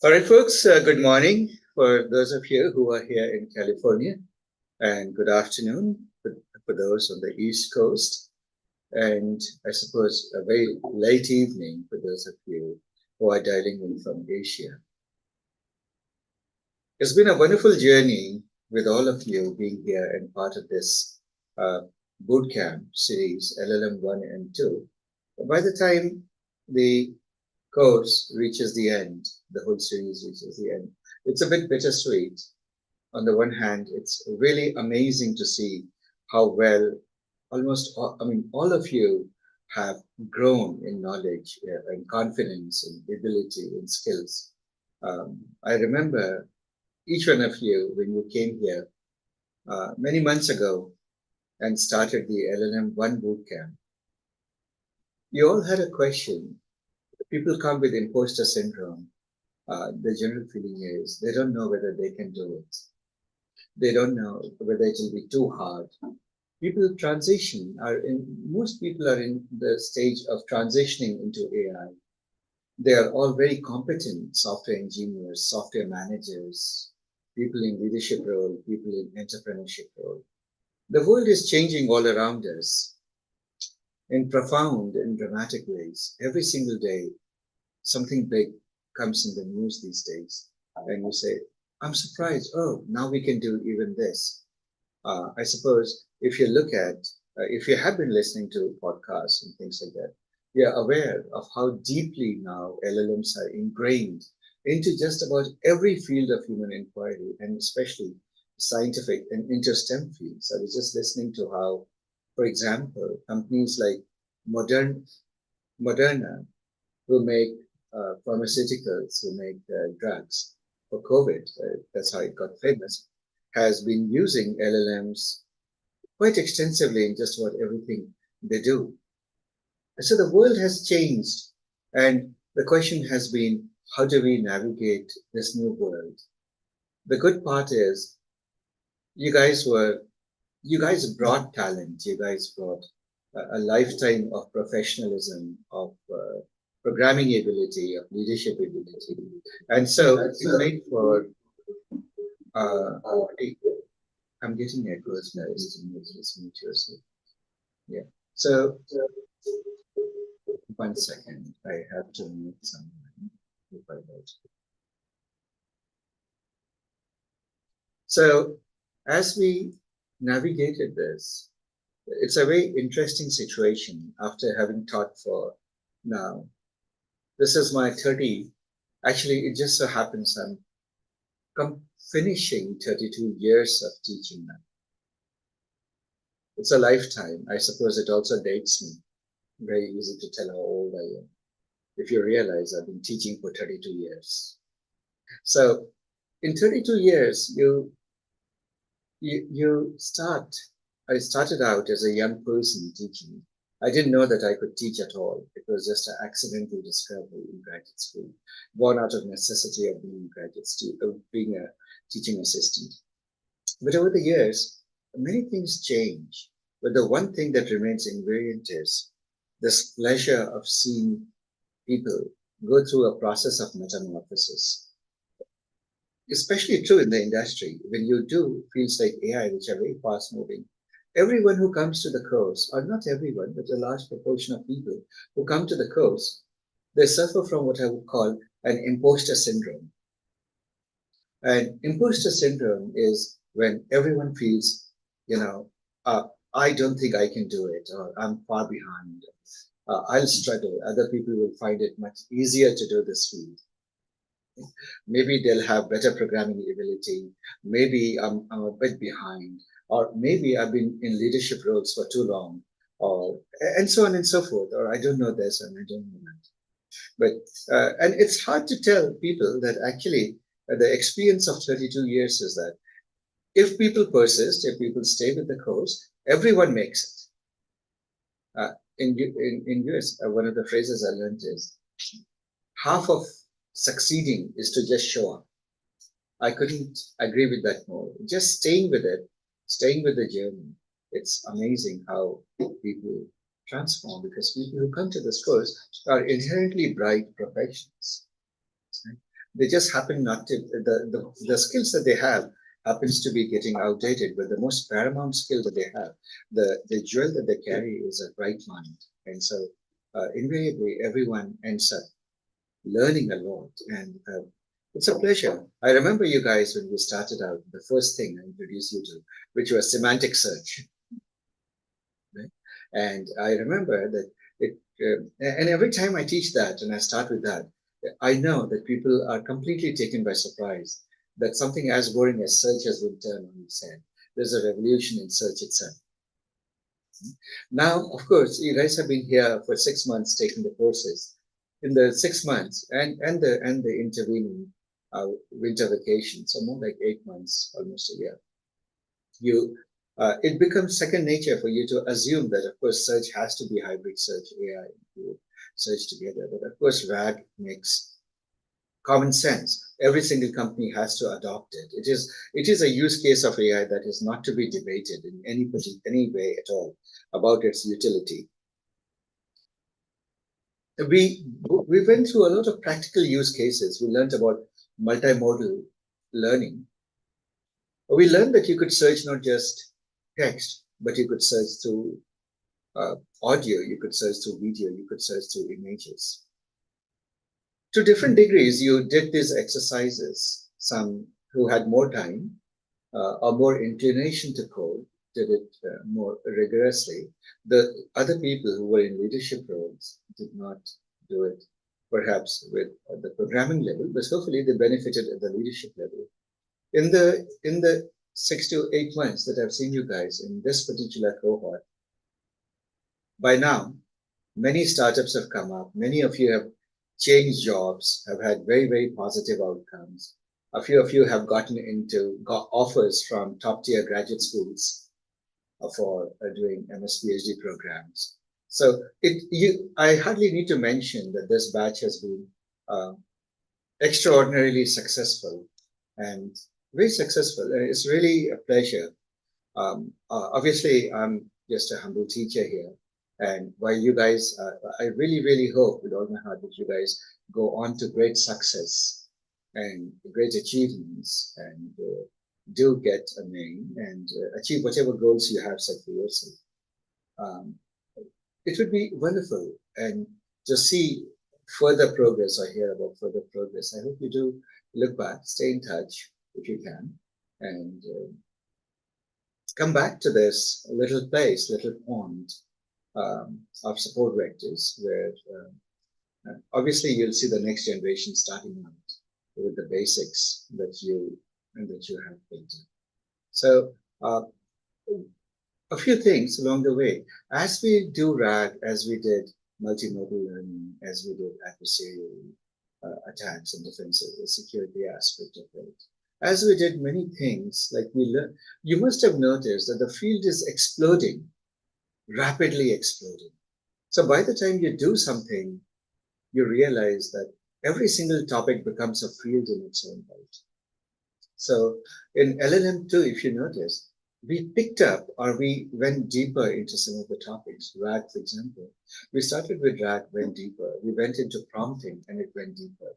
All right, folks, good morning for those of you who are here in California, and good afternoon for those on the East Coast, and I suppose a very late evening for those of you who are dialing in from Asia. It's been a wonderful journey with all of you being here and part of this bootcamp series, LLM-1 and 2. By the time the course reaches the end, the whole series reaches the end, it's a bit bittersweet. On the one hand, it's really amazing to see how well all of you have grown in knowledge and confidence and ability and skills. I remember each one of you when you came here many months ago and started the LLM-1 bootcamp. You all had a question. People come with imposter syndrome. The general feeling is they don't know whether they can do it. They don't know whether it will be too hard. Most people are in the stage of transitioning into AI. They are all very competent software engineers, software managers, people in leadership role, people in entrepreneurship role. The world is changing all around us in profound and dramatic ways. Every single day, something big comes in the news these days, and you say, I'm surprised. Oh, now we can do even this. I suppose if you look at, if you have been listening to podcasts and things like that, you're aware of how deeply now LLMs are ingrained into just about every field of human inquiry, and especially scientific and inter-STEM fields. I was just listening to how, for example, companies like Moderna, who make pharmaceuticals, who make drugs for COVID, that's how it got famous, has been using LLMs quite extensively in just about everything they do. And so the world has changed, and the question has been, how do we navigate this new world? The good part is, you guys brought talent, you guys brought a lifetime of professionalism, of programming ability, of leadership ability. And so it's made for, I'm getting echoes, guys. Just mute yourself. Yeah. So, 1 second. I have to mute someone if I vote. So, as we navigated this, it's a very interesting situation after having taught for now. This is my 30. Actually, it just so happens I'm finishing 32 years of teaching now. It's a lifetime. I suppose it also dates me. Very easy to tell how old I am if you realize I've been teaching for 32 years. So in 32 years, I started out as a young person teaching. I didn't know that I could teach at all. It was just an accidental discovery in graduate school, born out of necessity of being a teaching assistant. But over the years, many things change. But the one thing that remains invariant is this pleasure of seeing people go through a process of metamorphosis. Especially true in the industry, when you do fields like AI, which are very fast moving, everyone who comes to the course, or not everyone, but a large proportion of people who come to the course, they suffer from what I would call an imposter syndrome. And imposter syndrome is when everyone feels, I don't think I can do it, or I'm far behind. I'll struggle. Other people will find it much easier to do this field. Maybe they'll have better programming ability. Maybe I'm a bit behind, or maybe I've been in leadership roles for too long, or and so on and so forth. Or I don't know this and I don't know that. But and it's hard to tell people that actually the experience of 32 years is that if people persist, if people stay with the course, everyone makes it. In US, one of the phrases I learned is half of succeeding is to just show up. I couldn't agree with that more. Just staying with it, staying with the journey. It's amazing how people transform, because people who come to this course are inherently bright professionals. They just happen not to, the skills that they have happens to be getting outdated, but the most paramount skill that they have, the jewel that they carry is a bright mind. And so invariably, everyone ends up learning a lot. And it's a pleasure. I remember you guys when we started out, the first thing I introduced you to, which was semantic search. Right? And I remember that and every time I teach that and I start with that, I know that people are completely taken by surprise that something as boring as search has been turned on its head. There's a revolution in search itself. Now, of course, you guys have been here for 6 months taking the courses. In the 6 months and the intervening winter vacation, so more like 8 months, almost a year, you it becomes second nature for you to assume that, of course, search has to be hybrid search, AI, and search together. But of course, RAG makes common sense. Every single company has to adopt it. It is a use case of AI that is not to be debated in any way at all about its utility. We went through a lot of practical use cases. We learned about multimodal learning. We learned that you could search not just text, but you could search through audio, you could search through video, you could search through images. To different degrees, you did these exercises. Some who had more time or more inclination to code did it more rigorously. The other people who were in leadership roles did not do it, perhaps with the programming level, but hopefully they benefited at the leadership level. In the 6 to 8 months that I've seen you guys in this particular cohort, by now, many startups have come up. Many of you have changed jobs, have had very, very positive outcomes. A few of you have got offers from top tier graduate schools for doing MS PhD programs. So I hardly need to mention that this batch has been extraordinarily successful and very successful. And it's really a pleasure. Obviously, I'm just a humble teacher here. And while you guys, I really, really hope with all my heart that you guys go on to great success and great achievements and do get a name and achieve whatever goals you have set for yourself. It would be wonderful and to see further progress or hear about further progress. I hope you do look back, stay in touch if you can, and come back to this little place, little pond of support vectors where obviously you'll see the next generation starting out with the basics that you have built. So a few things along the way. As we do RAG, as we did multimodal learning, as we did adversarial attacks and defensive security aspect of it, as we did many things, like we learned, you must have noticed that the field is exploding, rapidly exploding. So by the time you do something, you realize that every single topic becomes a field in its own right. So in LLM-2, if you notice, we picked up or we went deeper into some of the topics. RAG, for example, we started with RAG, went deeper. We went into prompting and it went deeper.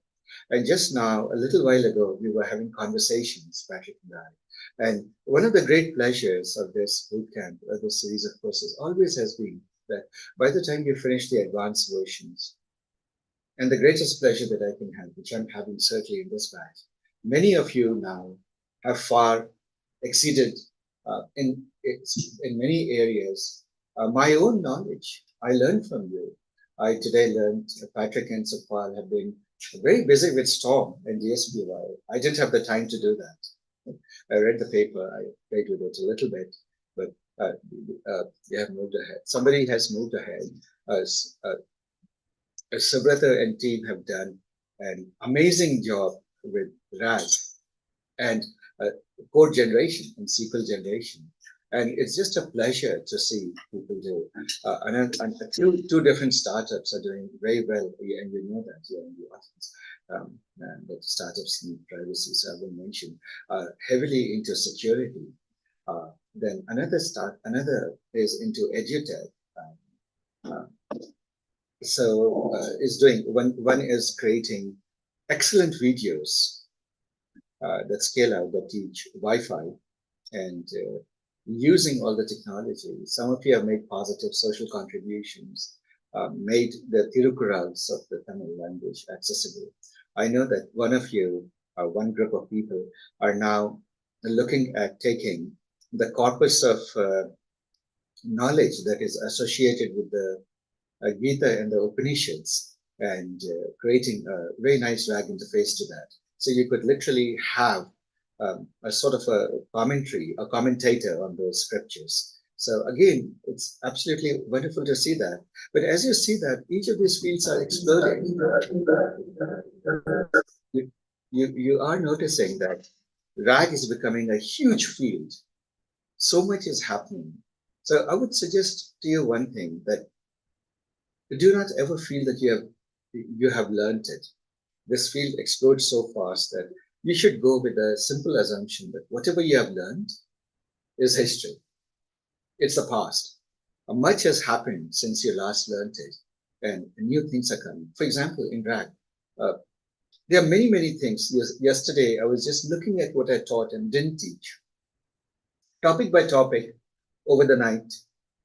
And just now, a little while ago, we were having conversations, Patrick and I. And one of the great pleasures of this bootcamp, of this series of courses, always has been that by the time you finish the advanced versions, and the greatest pleasure that I can have, which I'm having certainly in this batch, many of you now have far exceeded in many areas my own knowledge. I learned from you. I today learned Patrick and Sapal have been very busy with Storm and DSPY. I didn't have the time to do that. I read the paper, I played with it a little bit, but you have moved ahead. Somebody has moved ahead. Subrata and team have done an amazing job with RAG and code generation and SQL generation. And it's just a pleasure to see people do. And two different startups are doing very well, and you know that here in the audience. That startups need privacy, so I will mention heavily into security. Then another is into edutech. So is doing one is creating excellent videos that scale out, that teach Wi-Fi and using all the technology. Some of you have made positive social contributions, made the Tirukurals of the Tamil language accessible. I know that one of you, one group of people, are now looking at taking the corpus of knowledge that is associated with the Gita and the Upanishads and creating a very nice RAG interface to that. So you could literally have a sort of a commentary, a commentator on those scriptures. So again, it's absolutely wonderful to see that. But as you see that each of these fields are exploding, you are noticing that RAG is becoming a huge field. So much is happening. So I would suggest to you one thing, that do not ever feel that you have learned it. This field explodes so fast that you should go with a simple assumption that whatever you have learned is history. It's the past. Much has happened since you last learned it, and new things are coming. For example, in RAG, there are many, many things. Yesterday, I was just looking at what I taught and didn't teach, topic by topic, over the night.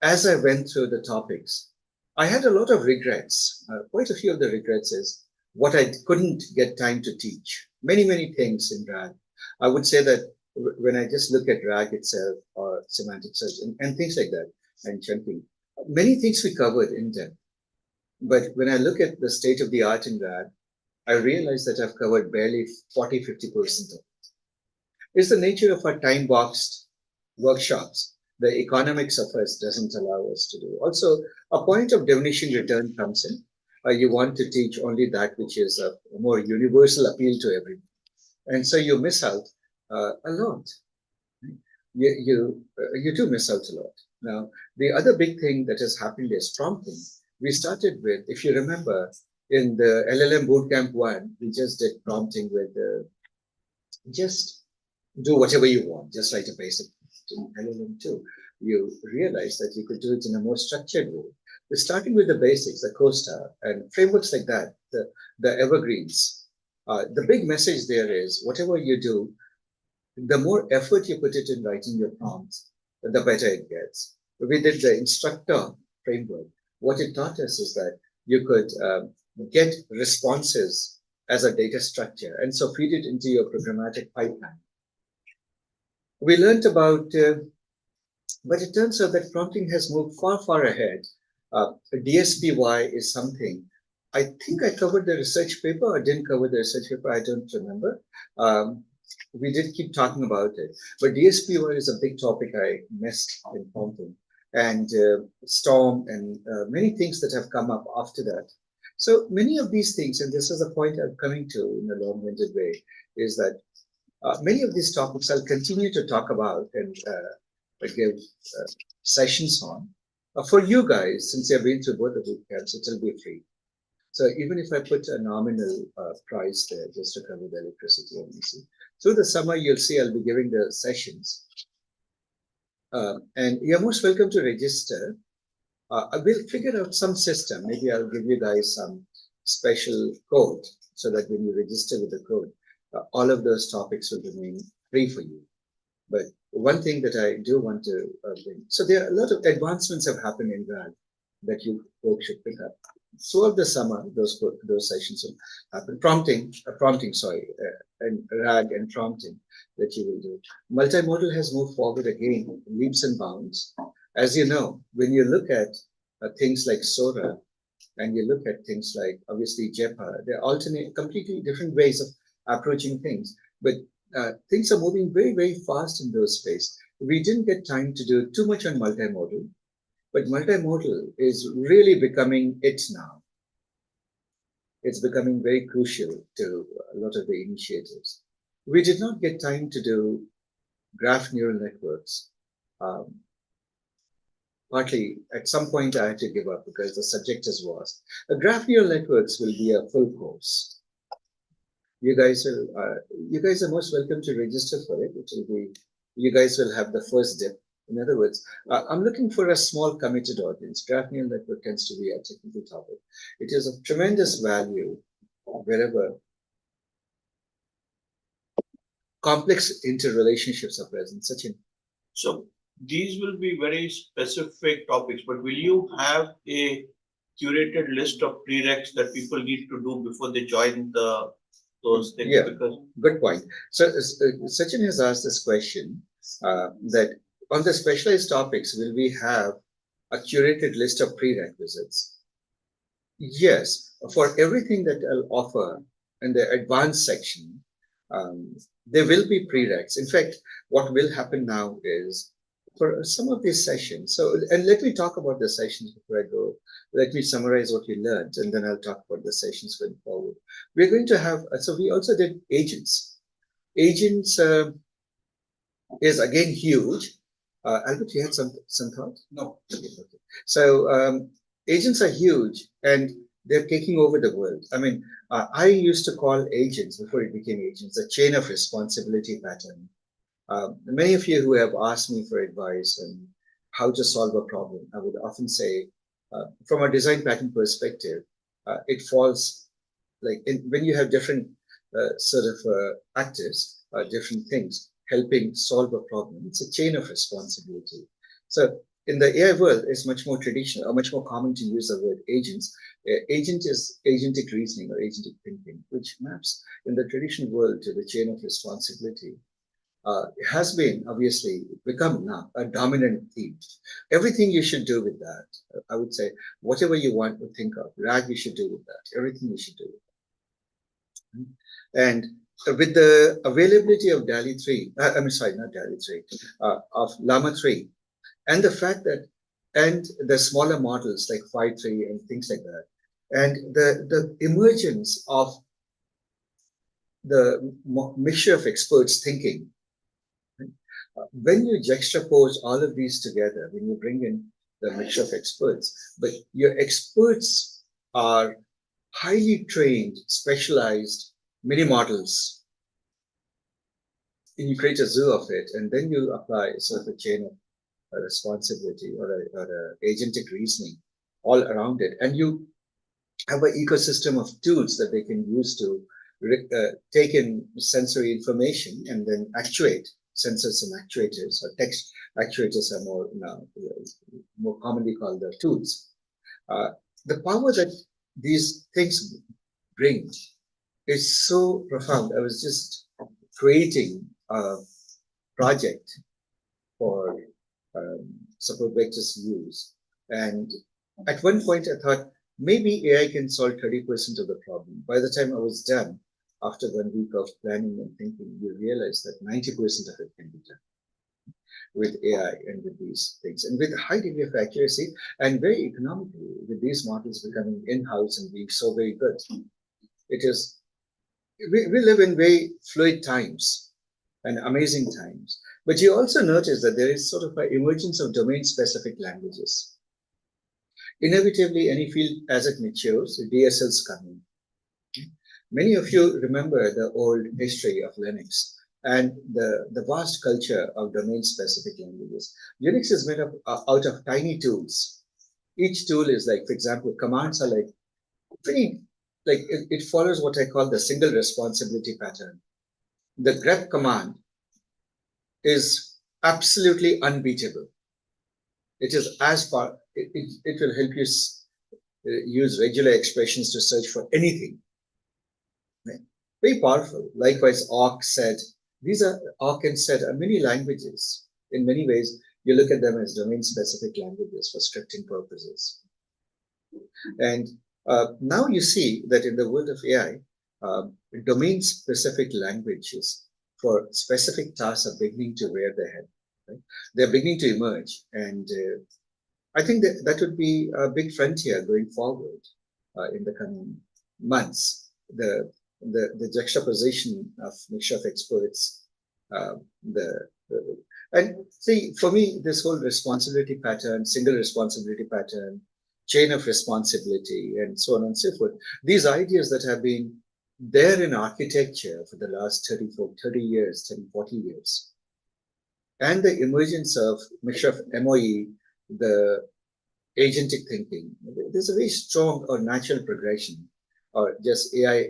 As I went through the topics, I had a lot of regrets. Quite a few of the regrets is what I couldn't get time to teach. Many, many things in RAG. I would say that when I just look at RAG itself or semantic search and things like that and chunking, many things we covered in depth. But when I look at the state of the art in RAG, I realize that I've covered barely 40, 50% of it. It's the nature of our time boxed workshops. The economics of us doesn't allow us to do. Also, a point of diminishing return comes in. You want to teach only that which is a more universal appeal to everyone. And so you miss out a lot. You do miss out a lot. Now, the other big thing that has happened is prompting. We started with, if you remember, in the LLM Bootcamp 1, we just did prompting with just do whatever you want, just write a basic. In LLM-2, you realize that you could do it in a more structured way. We're starting with the basics, the COSTA and frameworks like that, the evergreens. The big message there is whatever you do, the more effort you put it in writing your prompts, the better it gets. We did the instructor framework. What it taught us is that you could get responses as a data structure and so feed it into your programmatic pipeline. We learned about, but it turns out that prompting has moved far, far ahead. DSPY is something. I think I covered the research paper or didn't cover the research paper. I don't remember. We did keep talking about it, but DSPY is a big topic I missed in prompting, and Storm and many things that have come up after that. So many of these things, and this is the point I'm coming to in a long-winded way, is that many of these topics I'll continue to talk about and give sessions on. For you guys, since you've been through both the boot camps, it will be free. So even if I put a nominal price there just to cover the electricity and AC, through the summer, you'll see I'll be giving the sessions. And you're most welcome to register. I will figure out some system. Maybe I'll give you guys some special code so that when you register with the code, all of those topics will remain free for you. But one thing that I do want to bring, so there are a lot of advancements have happened in RAG that you folks should pick up. Throughout the summer, those sessions will happen. Prompting, and RAG and prompting that you will do. Multimodal has moved forward again, leaps and bounds. As you know, when you look at things like Sora, and you look at things like, obviously, JEPA, they're alternate, completely different ways of approaching things. But things are moving very, very fast in those space. We didn't get time to do too much on multimodal, but multimodal is really becoming it now. It's becoming very crucial to a lot of the initiatives. We did not get time to do graph neural networks. Partly, at some point, I had to give up because the subject is vast. Graph neural networks will be a full course. You guys are most welcome to register for it. It will be, you guys will have the first dip. In other words, I'm looking for a small committed audience. Graph neural network tends to be a technical topic. It is of tremendous value wherever complex interrelationships are present. Sachin. So these will be very specific topics, but will you have a curated list of prereqs that people need to do before they join those things? Yeah, Because good point. So Sachin has asked this question that on the specialized topics, will we have a curated list of prerequisites? Yes, for everything that I'll offer in the advanced section, there will be prereqs. In fact, what will happen now is for some of these sessions. So, and let me talk about the sessions before I go. Let me summarize what you learned, and then I'll talk about the sessions going forward. We're going to have, so we also did agents. Agents is again huge. Albert, you had some thought? No. Okay, okay. So agents are huge, and they're taking over the world. I mean, I used to call agents before it became agents a chain of responsibility pattern. Many of you who have asked me for advice on how to solve a problem, I would often say, from a design pattern perspective, it falls like when you have different sort of actors, different things helping solve a problem, it's a chain of responsibility. So in the AI world, it's much more traditional or much more common to use the word agents. Agent is agentic reasoning or agentic thinking, which maps in the traditional world to the chain of responsibility. Has been obviously become now a dominant theme. Everything you should do with that, I would say, whatever you want to think of, RAG you should do with that. Everything you should do with that. And with the availability of DALI 3, I'm sorry, not DALI 3, of Llama 3, and the fact that, and the smaller models like Phi 3 and things like that, and the emergence of the mixture of experts thinking. When you juxtapose all of these together, when you bring in the mixture of experts, but your experts are highly trained, specialized mini models, and you create a zoo of it, and then you apply sort of a chain of responsibility or a agentic reasoning all around it, and you have an ecosystem of tools that they can use to take in sensory information and then actuate. Sensors and actuators, or text actuators are more now more commonly called the tools. The power that these things bring is so profound. I was just creating a project for support vectors use, and at one point I thought maybe AI can solve 30% of the problem. By the time I was done, after 1 week of planning and thinking, you realize that 90% of it can be done with AI and with these things, and with a high degree of accuracy and very economically, with these models becoming in-house and being so very good. It is, we live in very fluid times and amazing times. But you also notice that there is sort of an emergence of domain-specific languages. Inevitably, any field as it matures, DSLs come in. Many of you remember the old history of Linux and the vast culture of domain-specific languages. Unix is made up out of tiny tools. Each tool is like, for example, commands are like very, like it follows what I call the single responsibility pattern. The grep command is absolutely unbeatable. It is as far, it will help you use regular expressions to search for anything. Very powerful. Likewise, awk, set. These are awk and set are many languages. In many ways, you look at them as domain-specific languages for scripting purposes. And now you see that in the world of AI, domain-specific languages for specific tasks are beginning to rear their head. Right? They're beginning to emerge, and I think that would be a big frontier going forward in the coming months. The juxtaposition of mixture of experts, and see, for me, this whole responsibility pattern, single responsibility pattern, chain of responsibility, and so on and so forth, these ideas that have been there in architecture for the last 30 years, 30, 40 years, and the emergence of mixture of MOE, the agentic thinking, there's a very strong or natural progression, or just AI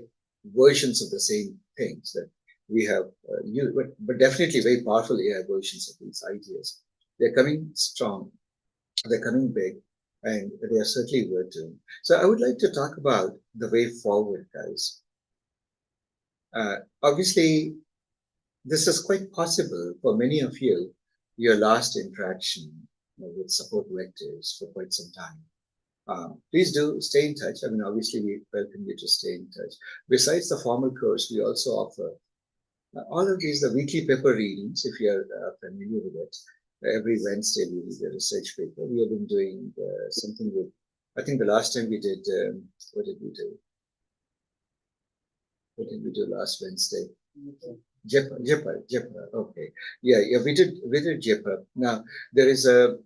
versions of the same things that We have but definitely very powerful AI versions of these ideas. They're coming strong, they're coming big, and they are certainly worth doing. So I would like to talk about the way forward, guys. Obviously, this is quite possible for many of you, your last interaction with support vectors for quite some time. Please do stay in touch. I mean, obviously, we welcome you to stay in touch. Besides the formal course, we also offer all of these, the weekly paper readings, if you're familiar with it. Every Wednesday, we read a research paper. We have been doing something with, I think the last time we did, what did we do? What did we do last Wednesday? Jepa. Okay. Yeah, we did Jepa. Now, there is a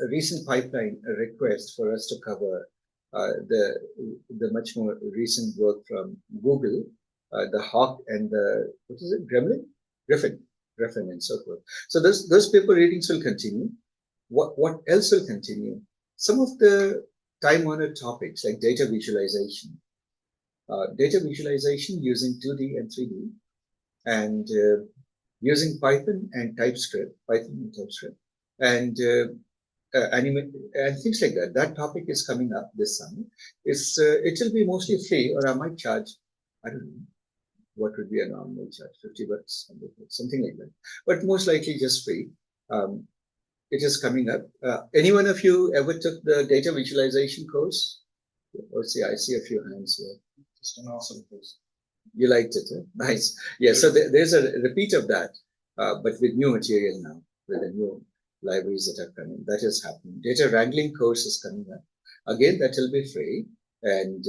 recent pipeline a request for us to cover the much more recent work from Google, the Hawk and the, what is it, Griffin and so forth. So those paper readings will continue. What else will continue? Some of the time-honored topics like data visualization using 2D and 3D, and using Python and TypeScript, and and things like that. That topic is coming up this summer. It will be mostly free, or I might charge, I don't know, what would be a normal charge, 50 bucks, 100 bucks, something like that. But most likely just free. It is coming up. Any one of you ever took the data visualization course? Or see, I see a few hands here. Just an awesome course. You liked it, huh? Nice. Yeah, so there's a repeat of that, but with new material now, with the new libraries that are coming. That is happening. Data wrangling course is coming up. Again, that will be free. And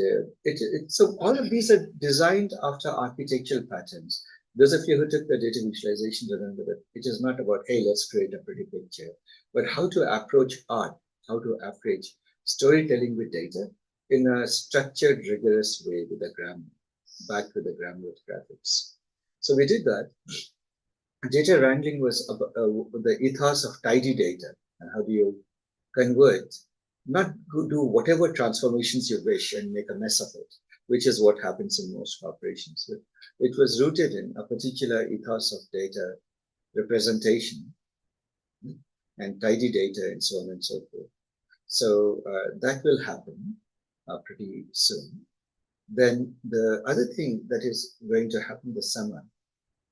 so all of these are designed after architectural patterns. Those of you who took the data visualization remember that it is not about, hey, let's create a pretty picture, but how to approach art, how to approach storytelling with data in a structured, rigorous way with a grammar, back with the grammar of graphics. So we did that. Data wrangling was the ethos of tidy data, and how do you convert, not do whatever transformations you wish and make a mess of it, which is what happens in most corporations. It was rooted in a particular ethos of data representation and tidy data and so on and so forth. So that will happen pretty soon. Then the other thing that is going to happen this summer,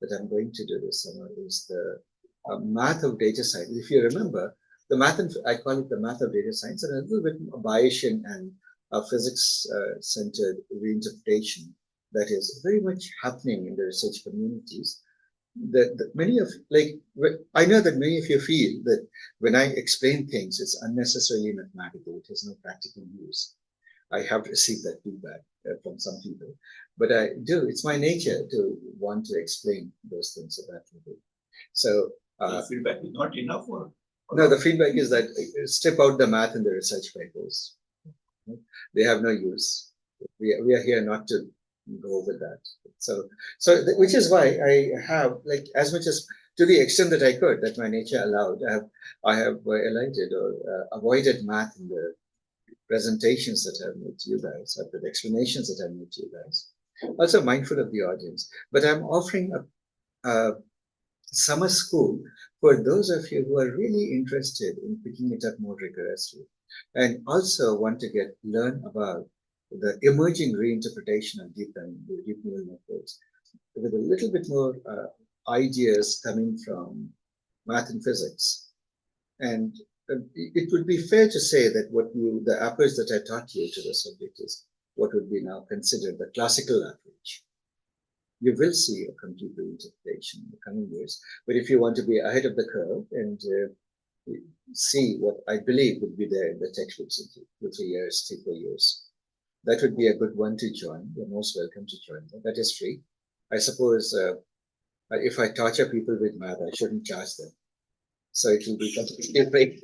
that I'm going to do this summer, is the math of data science. If you remember, the math, I call it the math of data science, and a little bit Bayesian and physics-centered reinterpretation that is very much happening in the research communities. Many of, like, I know that many of you feel that when I explain things, it's unnecessarily mathematical. It has no practical use. I have received that feedback from some people, but I do. It's my nature to want to explain those things that way. So the feedback is not enough, or no, the feedback is that strip out the math in the research papers. They have no use. We are here not to go over that. So which is why I have, like, as much as to the extent that I could, that my nature allowed, I have elided or avoided math in the presentations that I've made to you guys, or the explanations that I've made to you guys. Also mindful of the audience, but I'm offering a summer school for those of you who are really interested in picking it up more rigorously, and also want to learn about the emerging reinterpretation of deep neural networks, with a little bit more ideas coming from math and physics. And it would be fair to say that the approach that I taught you to the subject is what would be now considered the classical approach. You will see a complete reinterpretation in the coming years. But if you want to be ahead of the curve and see what I believe would be there in the textbooks in 2, 3 years, 3, 4 years, that would be a good one to join. You're most welcome to join. That is free. I suppose if I torture people with math, I shouldn't charge them. So it will be completely free.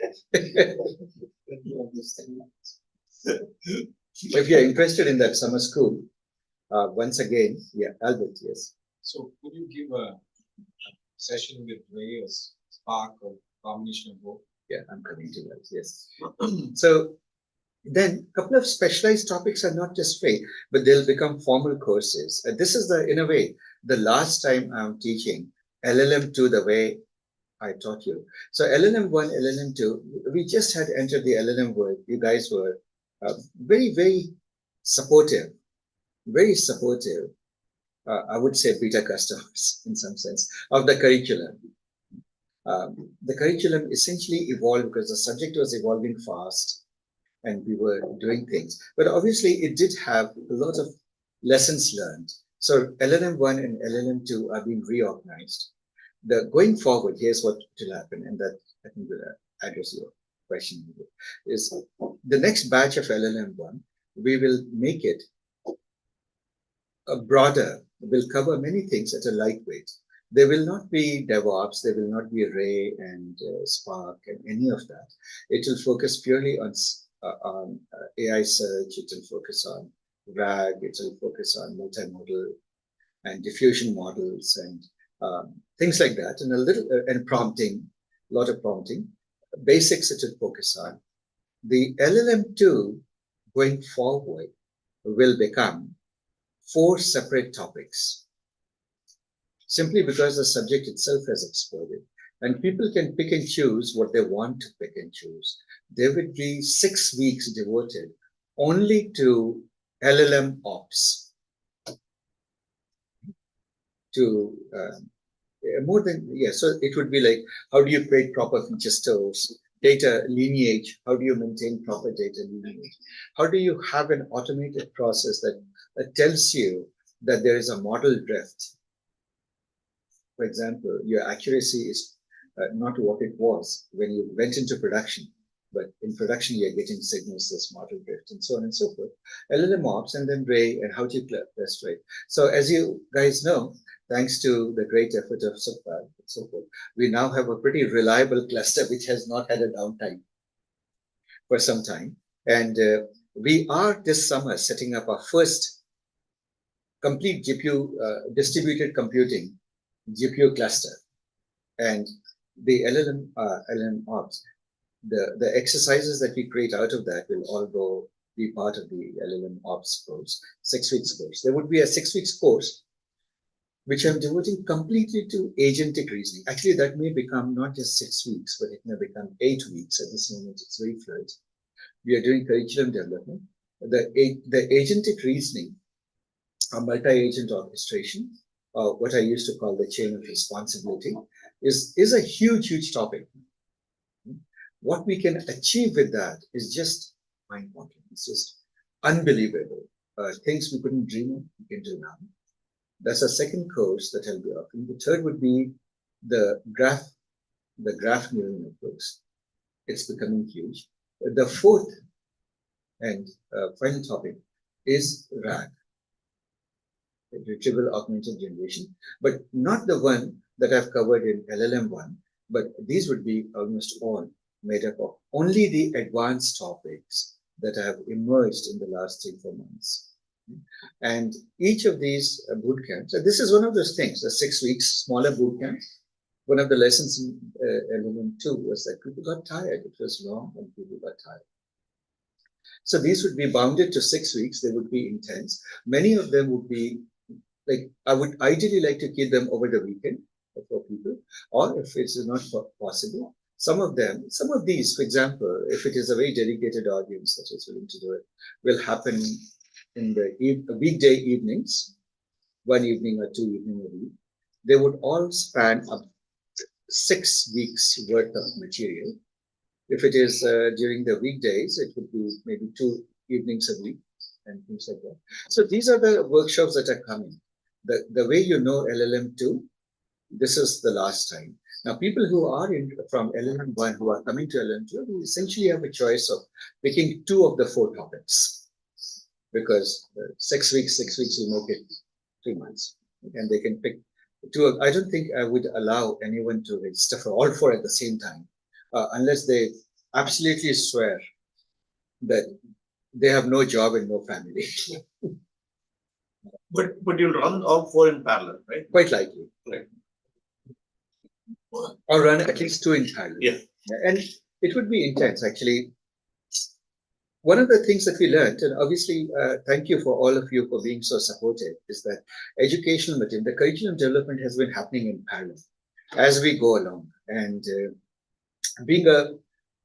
If you're interested in that summer school, once again, yeah, Albert, yes. So could you give a session with Ray or Spark or combination of both? Yeah, I'm coming to that, yes. So then a couple of specialized topics are not just free, but they'll become formal courses. This is in a way, the last time I'm teaching LLM-2 the way I taught you. So LLM-1, LLM-2, we just had entered the LLM world. You guys were very, very supportive, very supportive. I would say beta customers in some sense of the curriculum. The curriculum essentially evolved because the subject was evolving fast and we were doing things. But obviously, it did have a lot of lessons learned. So LLM-1 and LLM-2 are being reorganized. Going forward, here's what will happen, and that I think will address your question, is the next batch of LLM-1, we will make it a broader, will cover many things at a lightweight. There will not be DevOps, there will not be Ray and Spark and any of that. It will focus purely on AI search, it will focus on RAG, it will focus on multimodal and diffusion models and things like that, and a little and prompting, a lot of prompting. Basics it will focus on. The LLM-2 going forward will become 4 separate topics, simply because the subject itself has exploded. And people can pick and choose what they want to pick and choose. There would be 6 weeks devoted only to LLM ops, to more than, yeah, so it would be like, how do you create proper feature stores, data lineage, how do you maintain proper data lineage? How do you have an automated process that tells you that there is a model drift? For example, your accuracy is not what it was when you went into production, but in production you're getting signals, this model drift, and so on and so forth. LLM ops, and then Ray, and how to test Ray. So as you guys know, thanks to the great effort of Subpad and so forth, we now have a pretty reliable cluster which has not had a downtime for some time. And we are this summer setting up our first complete GPU distributed computing GPU cluster. And the LLM ops, the exercises that we create out of that will all be part of the LLM ops course, 6 weeks course. There would be a 6 weeks course which I'm devoting completely to agentic reasoning. Actually, that may become not just 6 weeks, but it may become 8 weeks. At this moment, it's very fluid. We are doing curriculum development. The agentic reasoning, a multi-agent orchestration, what I used to call the chain of responsibility, is a huge, huge topic. What we can achieve with that is just mind-boggling. It's just unbelievable. Things we couldn't dream of, we can do now. That's a second course that I'll be offering. The third would be the graph neural networks. It's becoming huge. The fourth and final topic is RAG, retrieval augmented generation, but not the one that I've covered in LLM-1, but these would be almost all made up of only the advanced topics that have emerged in the last 3-4 months. And each of these boot camps, this is one of those things, the 6 weeks smaller boot camp. One of the lessons in LLM-2 was that people got tired. It was long and people got tired. So these would be bounded to 6 weeks. They would be intense. Many of them would be like, I would ideally like to keep them over the weekend for people, or if it's not possible, some of these, for example, if it is a very dedicated audience that is willing to do it, will happen in the weekday evenings, 1 evening or 2 evenings a week. They would all span up 6 weeks worth of material. If it is during the weekdays, it would be maybe 2 evenings a week and things like that. So these are the workshops that are coming. The way you know LLM-2, this is the last time. Now, people who are from LLM-1 who are coming to LLM-2, we essentially have a choice of picking 2 of the 4 topics, because 6 weeks will make it 3 months, and they can pick 2. I don't think I would allow anyone to register for all 4 at the same time, unless they absolutely swear that they have no job and no family. But you'll run all 4 in parallel, right? Quite likely. Right. Or run at least 2 in parallel. Yeah. And it would be intense, actually. one of the things that we learned, and obviously, thank you for all of you for being so supportive, is that educational material, the curriculum development has been happening in parallel as we go along. And being a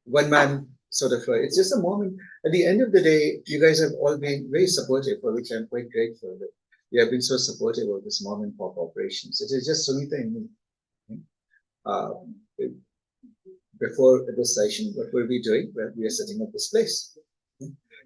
one man sort of, it's just a moment. At the end of the day, you guys have all been very supportive, for which I'm quite grateful that you have been so supportive of this mom and pop operations. It is just Sunita and me. Uh, before this session, what were we doing? Well, we are setting up this place.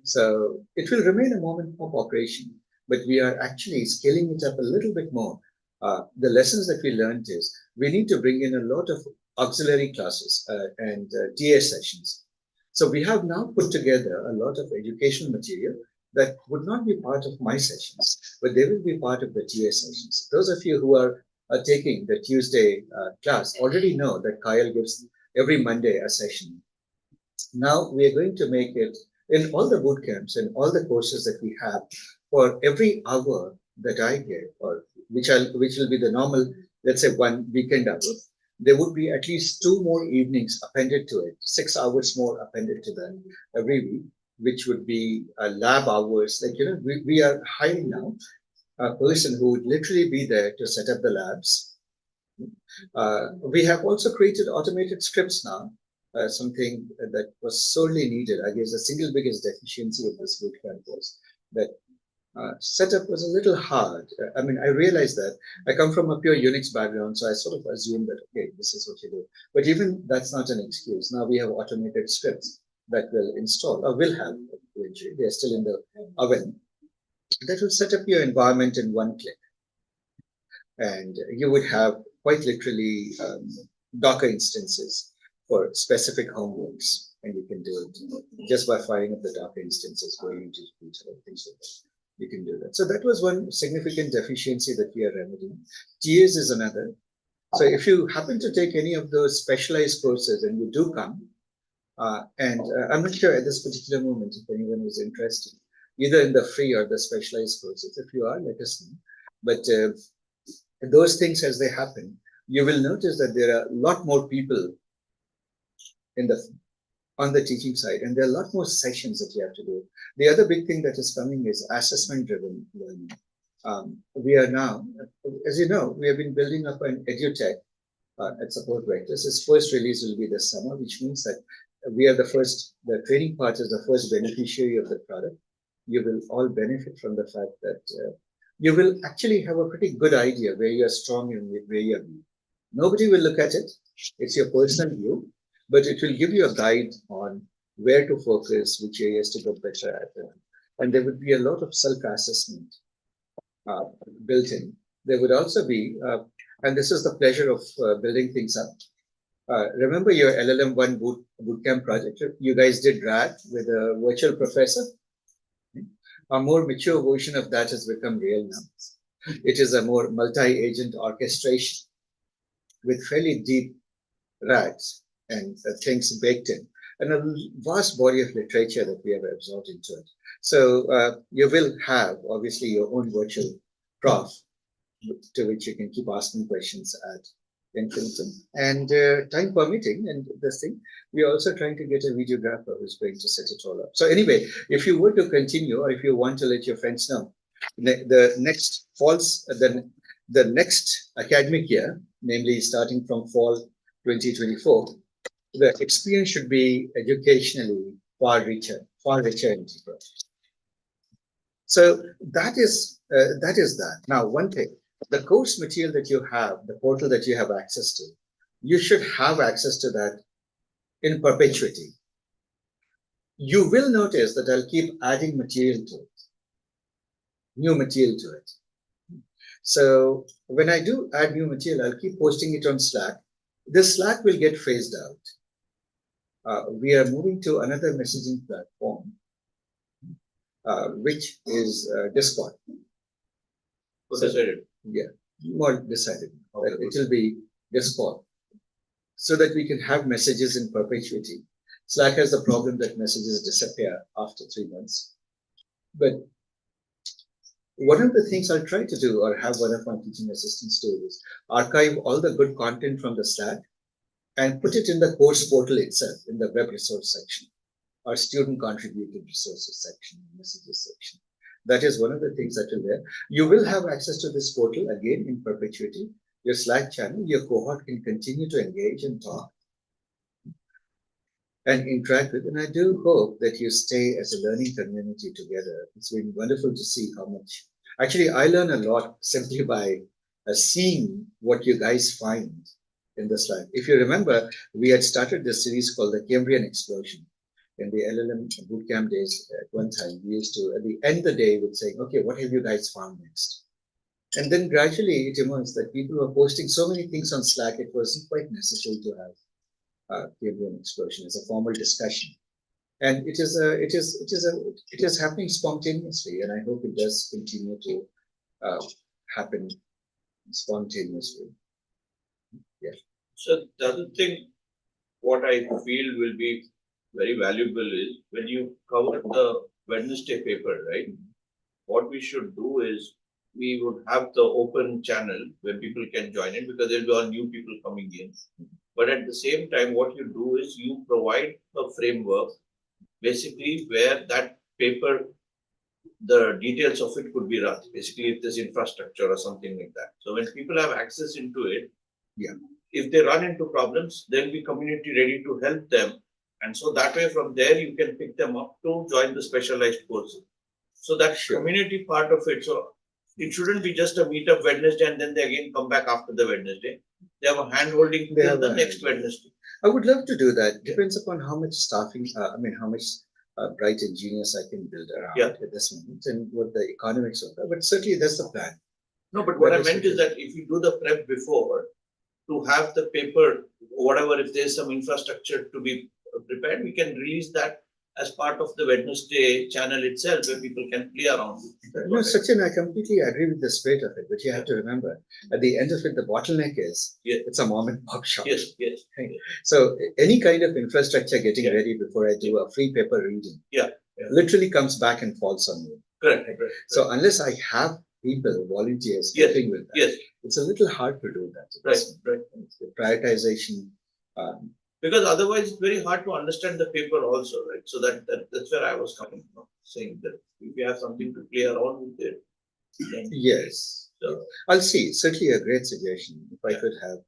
So it will remain a mom and pop operation, but we are actually scaling it up a little bit more. The lessons that we learned is we need to bring in a lot of auxiliary classes and TA sessions. So we have now put together a lot of educational material that would not be part of my sessions, but they will be part of the TA sessions. Those of you who are taking the Tuesday class already know that Kyle gives every Monday a session. Now we are going to make it in all the boot camps and all the courses that we have. For every hour that I give, or which will be the normal, let's say, one weekend hour, there would be at least 2 more evenings appended to it, 6 hours more appended to that every week, which would be lab hours. Like, we are hiring now a person who would literally be there to set up the labs. We have also created automated scripts now, something that was sorely needed. I guess the single biggest deficiency of this bootcamp was that setup was a little hard. I mean, I realized that I come from a pure Unix background, so I sort of assumed that, okay, this is what you do. But even that's not an excuse. Now we have automated scripts that will install, or will have eventually. They're still in the oven. That will set up your environment in one click. And you would have quite literally Docker instances for specific homeworks, and you can do it just by firing up the Docker instances, going into Jupyter and things like that. You can do that. So that was one significant deficiency that we are remedying. TAs is another. So if you happen to take any of those specialized courses and you do come, and I'm not sure at this particular moment if anyone is interested, either in the free or the specialized courses. If you are, let us know. But those things as they happen, you will notice that there are a lot more people in the on the teaching side, and there are a lot more sessions that you have to do. The other big thing that is coming is assessment-driven learning. We are now, as you know, we have been building up an edutech at Support Vectors. Its first release will be this summer, which means that we are the training part is the first beneficiary of the product. You will all benefit from the fact that you will actually have a pretty good idea where you are strong and where you are weak. Nobody will look at it. It's your personal view, but it will give you a guide on where to focus, which areas to go better at. And there would be a lot of self-assessment built in. There would also be, and this is the pleasure of building things up. Remember your LLM-1 bootcamp project? You guys did RAD with a virtual professor. A more mature version of that has become real now. It is a more multi-agent orchestration with fairly deep RAGs and things baked in, and a vast body of literature that we have absorbed into it. So you will have, obviously, your own virtual prof to which you can keep asking questions at infinitum. And time permitting, and this thing, we are also trying to get a videographer who's going to set it all up. So anyway, if you were to continue, or if you want to let your friends know, the next falls, the next academic year, namely starting from fall 2024, the experience should be educationally far richer and deeper. So that is that. Now, one thing, the course material that you have, the portal that you have access to, you should have access to that in perpetuity. You will notice that I'll keep adding material to it, new material to it. So when I do add new material, I'll keep posting it on Slack. This Slack will get phased out. We are moving to another messaging platform, which is Discord. Decided. Yeah, more decided. Okay. It will be Discord, so that we can have messages in perpetuity. Slack has the problem that messages disappear after 3 months. But one of the things I'll try to do, or have one of my teaching assistants do, is archive all the good content from the Slack and put it in the course portal itself, in the web resource section. our student contributed resources section, messages section. That is one of the things that will there. You will have access to this portal again in perpetuity. Your Slack channel, your cohort can continue to engage and talk and interact with. And I do hope that you stay as a learning community together. It's been wonderful to see how much. Actually, I learn a lot simply by seeing what you guys find in the Slack. If you remember, we had started this series called the Cambrian Explosion in the LLM bootcamp days. At one time, we used to, at the end of the day, would say, okay, what have you guys found next? And then gradually it emerged that people were posting so many things on Slack, it wasn't quite necessary to have Cambrian Explosion as a formal discussion. And it is happening spontaneously, and I hope it does continue to happen spontaneously. Yeah. So the other thing, what I feel will be very valuable is when you cover the Wednesday paper, right? What we should do is we would have the open channel where people can join in because there'll be all new people coming in. But at the same time, what you do is you provide a framework, basically where that paper, the details of it could be run. Basically, if there's infrastructure or something like that. So when people have access into it, yeah, if they run into problems, there'll be community ready to help them. And so that way from there, you can pick them up to join the specialized course. So that community part of it. So it shouldn't be just a meetup Wednesday and then they again come back after the Wednesday. They have a hand holding till the next Wednesday. I would love to do that. Depends upon how much staffing, how much bright engineers I can build around at this moment and what the economics of that. But certainly that's the plan. No, but what I meant is that if you do the prep before, to have the paper, whatever, if there's some infrastructure to be prepared, we can release that as part of the Wednesday channel itself, where people can play around. No, Sachin, I completely agree with the spirit of it, but you have to remember, at the end of it, the bottleneck is it's a mom and pop shop. Yes, yes. Right? So any kind of infrastructure getting ready before I do a free paper reading, literally comes back and falls on me. Correct. So unless I have people, volunteers helping with that, it's a little hard to do that. Right. The prioritization. Because otherwise, it's very hard to understand the paper also, right? So that's where I was coming from, saying that if you have something to play around with it. Yes. So, I'll see. Certainly a great suggestion. If I could have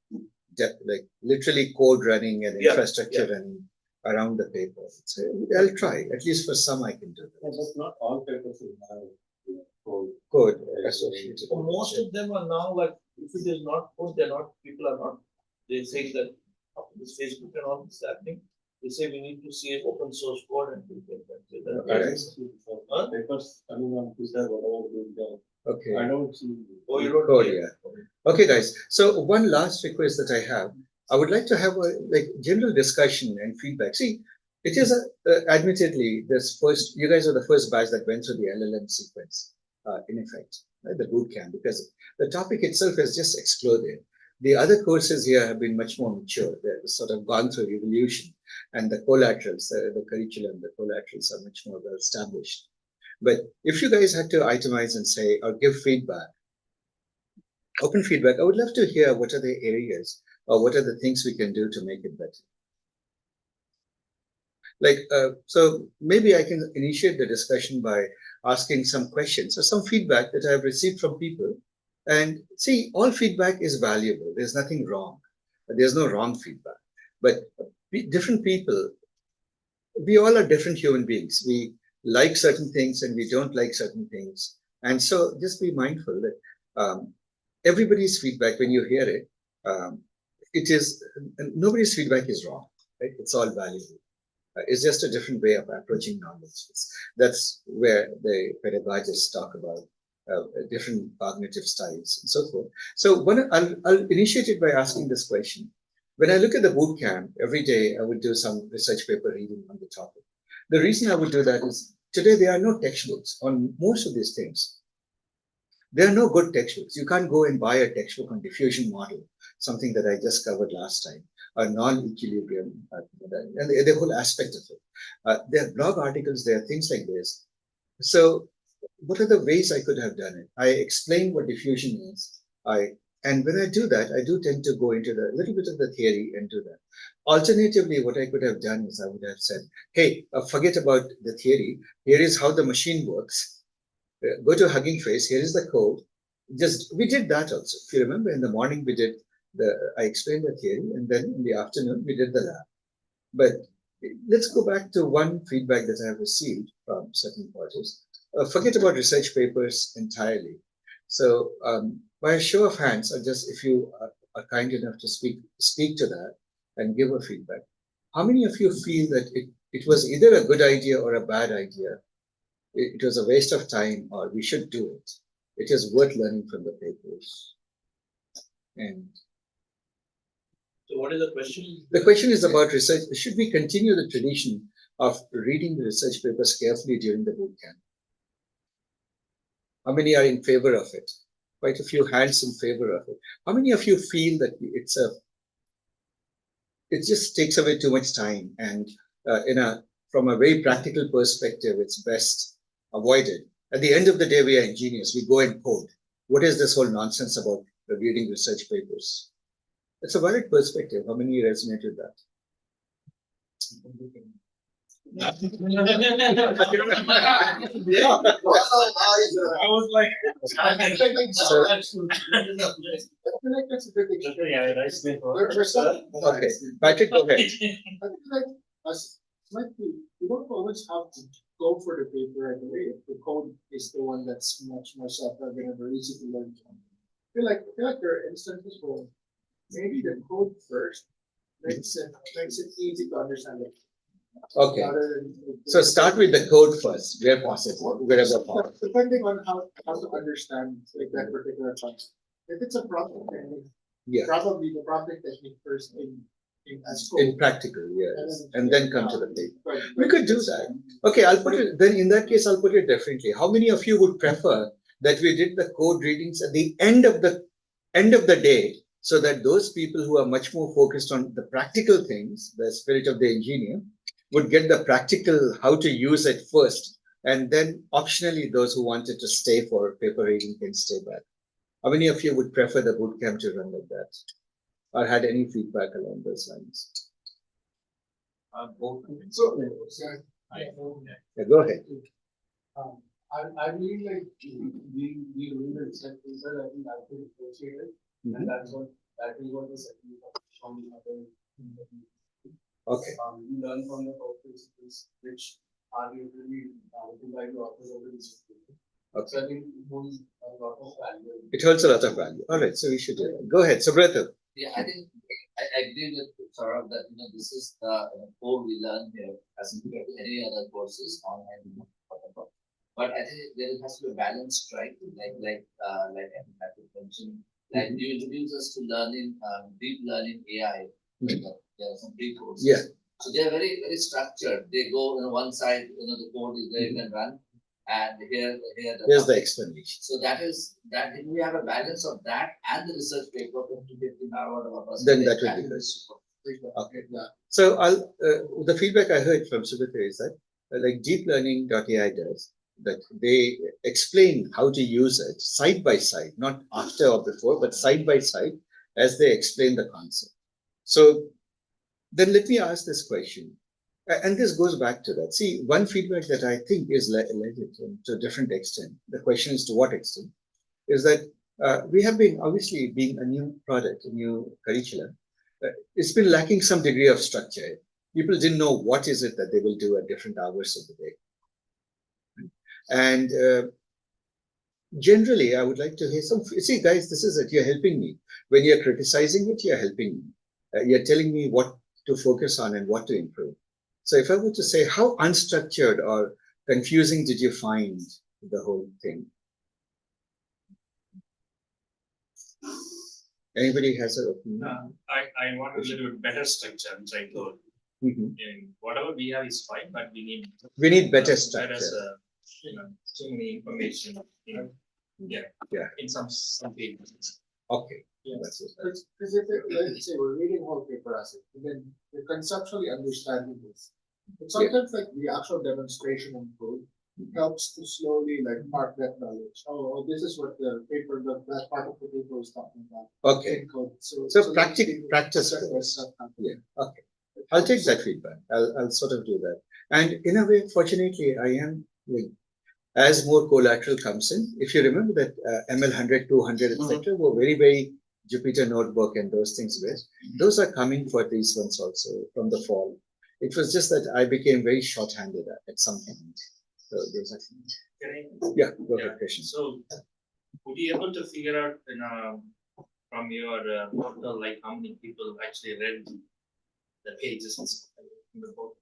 like literally code running and infrastructure running around the paper. So I'll try. At least for some I can do that. But not all papers will have code associated. So most of them are now like, if it is not code, people are not, they say that after this Facebook and all this happening, they say we need to see open source code and things like that. Papers coming on Twitter, whatever we've done. Okay. I don't see. Oh, you don't code, Okay, guys. So one last request that I have, I would like to have a general discussion and feedback. See, it is admittedly you guys are the first batch that went through the LLM sequence, in effect, right, the bootcamp, because the topic itself has just exploded. The other courses here have been much more mature. They've sort of gone through evolution, and the collaterals, the curriculum, the collaterals are much more well established. But if you guys had to itemize and say or give feedback, open feedback, I would love to hear what are the areas or what are the things we can do to make it better. So maybe I can initiate the discussion by asking some questions or some feedback that I've received from people. And see, all feedback is valuable. There's nothing wrong. There's no wrong feedback. But different people, we all are different human beings. We like certain things and we don't like certain things. And so just be mindful that everybody's feedback, when you hear it, nobody's feedback is wrong, right? It's all valuable. It's just a different way of approaching knowledge. That's where the pedagogists talk about different cognitive styles and so forth. So I'll initiate it by asking this question. When I look at the bootcamp, every day I would do some research paper reading on the topic. The reason I would do that is today there are no textbooks on most of these things. There are no good textbooks. You can't go and buy a textbook on diffusion model, something that I just covered last time, or non-equilibrium, and the whole aspect of it. There are blog articles, there are things like this. So what are the ways I could have done it? I explained what diffusion is. I And when I do that, I do tend to go into the little bit of the theory and do that. Alternatively, what I could have done is I would have said, hey, forget about the theory. Here is how the machine works. Go to Hugging Face. Here is the code. Just we did that also. If you remember, in the morning we did I explained the theory, and then in the afternoon we did the lab. But let's go back to one feedback that I have received from certain parties. Forget about research papers entirely. So by a show of hands, or just if you are kind enough to speak to that and give a feedback, how many of you feel that it was either a good idea or a bad idea? It was a waste of time, or we should do it. It is worth learning from the papers. And So what is the question? the question is about research. Should we continue the tradition of reading the research papers carefully during the bootcamp? How many are in favor of it? Quite a few hands in favor of it. How many of you feel that it just takes away too much time, and from a very practical perspective, it's best avoided. At the end of the day, we are engineers. We go and code. What is this whole nonsense about reading research papers? It's a valid perspective. How many resonate with that? I was like, I think So- that's a good thing. Okay, Patrick, go ahead. I think like us, might be, we don't always have to go for the paper right away. If the code is the one that's much more self-evident and very easy to learn from. I feel like there are instances where maybe the code first makes it easy to understand it. Okay, Rather than so start with the code first, where possible, wherever possible. depending on how to understand like that particular concept. If it's a problem technique, Yeah, probably the problem technique first in as code. in practical, yes, and then come to the paper. But We could do that. Okay, I'll put it, then in that case, I'll put it differently. How many of you would prefer that we did the code readings at the end of the day, so that those people who are much more focused on the practical things, the spirit of the engineer, would get the practical how to use it first, and then optionally those who wanted to stay for paper reading can stay back. How many of you would prefer the bootcamp to run like that, or had any feedback along those lines? so Yeah, go ahead. I mean like we read the set paper, I think I could appreciate it. And that is what the second from the other. Okay, We learn from the core principles which are usually by the authors of the research paper. okay. So I think it holds a lot of value. It holds a lot of value. All right, so we should do that. Go ahead, Subrata. Yeah, I think I agree with Saurabh that this is the core we learn here as compared to any other courses online. But I think there has to be a balance, right? Like Patrick mentioned, like you introduce us to learning, deep learning AI. There are some free courses. Yeah. So they are very very structured. They go one side, the code is there, you can run, and here Here's the explanation. So that if we have a balance of that and the research paper, 50-50 hour, Then that would be good. Okay. So the feedback I heard from Subrata is that like deeplearning.ai does, that they explain how to use it side by side, not after or before, but side by side as they explain the concept. So then let me ask this question. And this goes back to that. See, one feedback that I think is legit to a different extent, the question is to what extent, is that we have been, obviously being a new product, a new curriculum, it's been lacking some degree of structure. People didn't know what is it that they will do at different hours of the day. And generally, I would like to hear some, see guys, this is it, you're helping me. When you're criticizing it, you're helping me. You're telling me what to focus on and what to improve. So if I were to say, how unstructured or confusing did you find the whole thing? Anybody has an opinion? I want a little bit better structure, which I told. And whatever we have is fine, but we need better structure. Too many information. Yeah. In some pages. Okay. Yeah. Because if let's say we're reading whole paper as it, and then we're conceptually understanding this. But sometimes like the actual demonstration and code helps to slowly like mark that knowledge. This is what the paper, that part of the paper was talking about. Okay. In code. So practice. practice course. Yeah. Okay. I'll take that feedback. I'll sort of do that. And in a way, fortunately, I am like, as more collateral comes in, if you remember that ML 100, 200, etc., were very, very Jupyter Notebook and those things were, those are coming for these ones also from the fall. It was just that I became very short-handed at some point. So those are, yeah, go ahead, question. So, would you able to figure out from your portal like how many people actually read the pages and stuff in the book?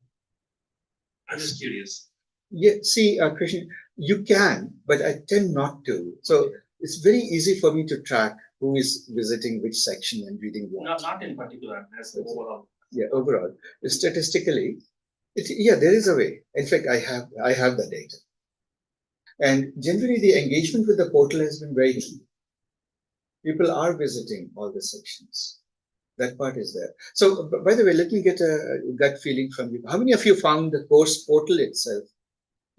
I'm just curious. Yeah, see, Krishna, you can, but I tend not to. So it's very easy for me to track who is visiting which section and reading what. No, not in particular, as the overall. Yeah, overall, statistically, yeah, there is a way. In fact, I have the data, and generally the engagement with the portal has been very key. People are visiting all the sections. That part is there. So, by the way, let me get a gut feeling from you. How many of you found the course portal itself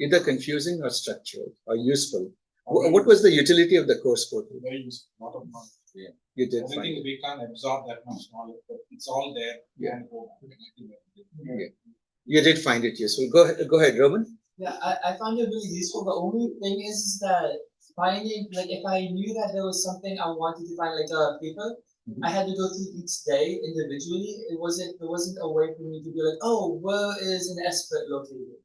either confusing or structured or useful? What was the utility of the course portal? Very useful, lot of knowledge. Yeah, you did Only find thing it. we can't absorb that much knowledge, but it's all there. Yeah. And go back. Yeah. You did find it useful. Go ahead, Roman. Yeah, I found it really useful. The only thing is that finding, like, if I knew that there was something I wanted to find, like a paper, I had to go through each day individually. There wasn't a way for me to be like, oh, where is an expert located?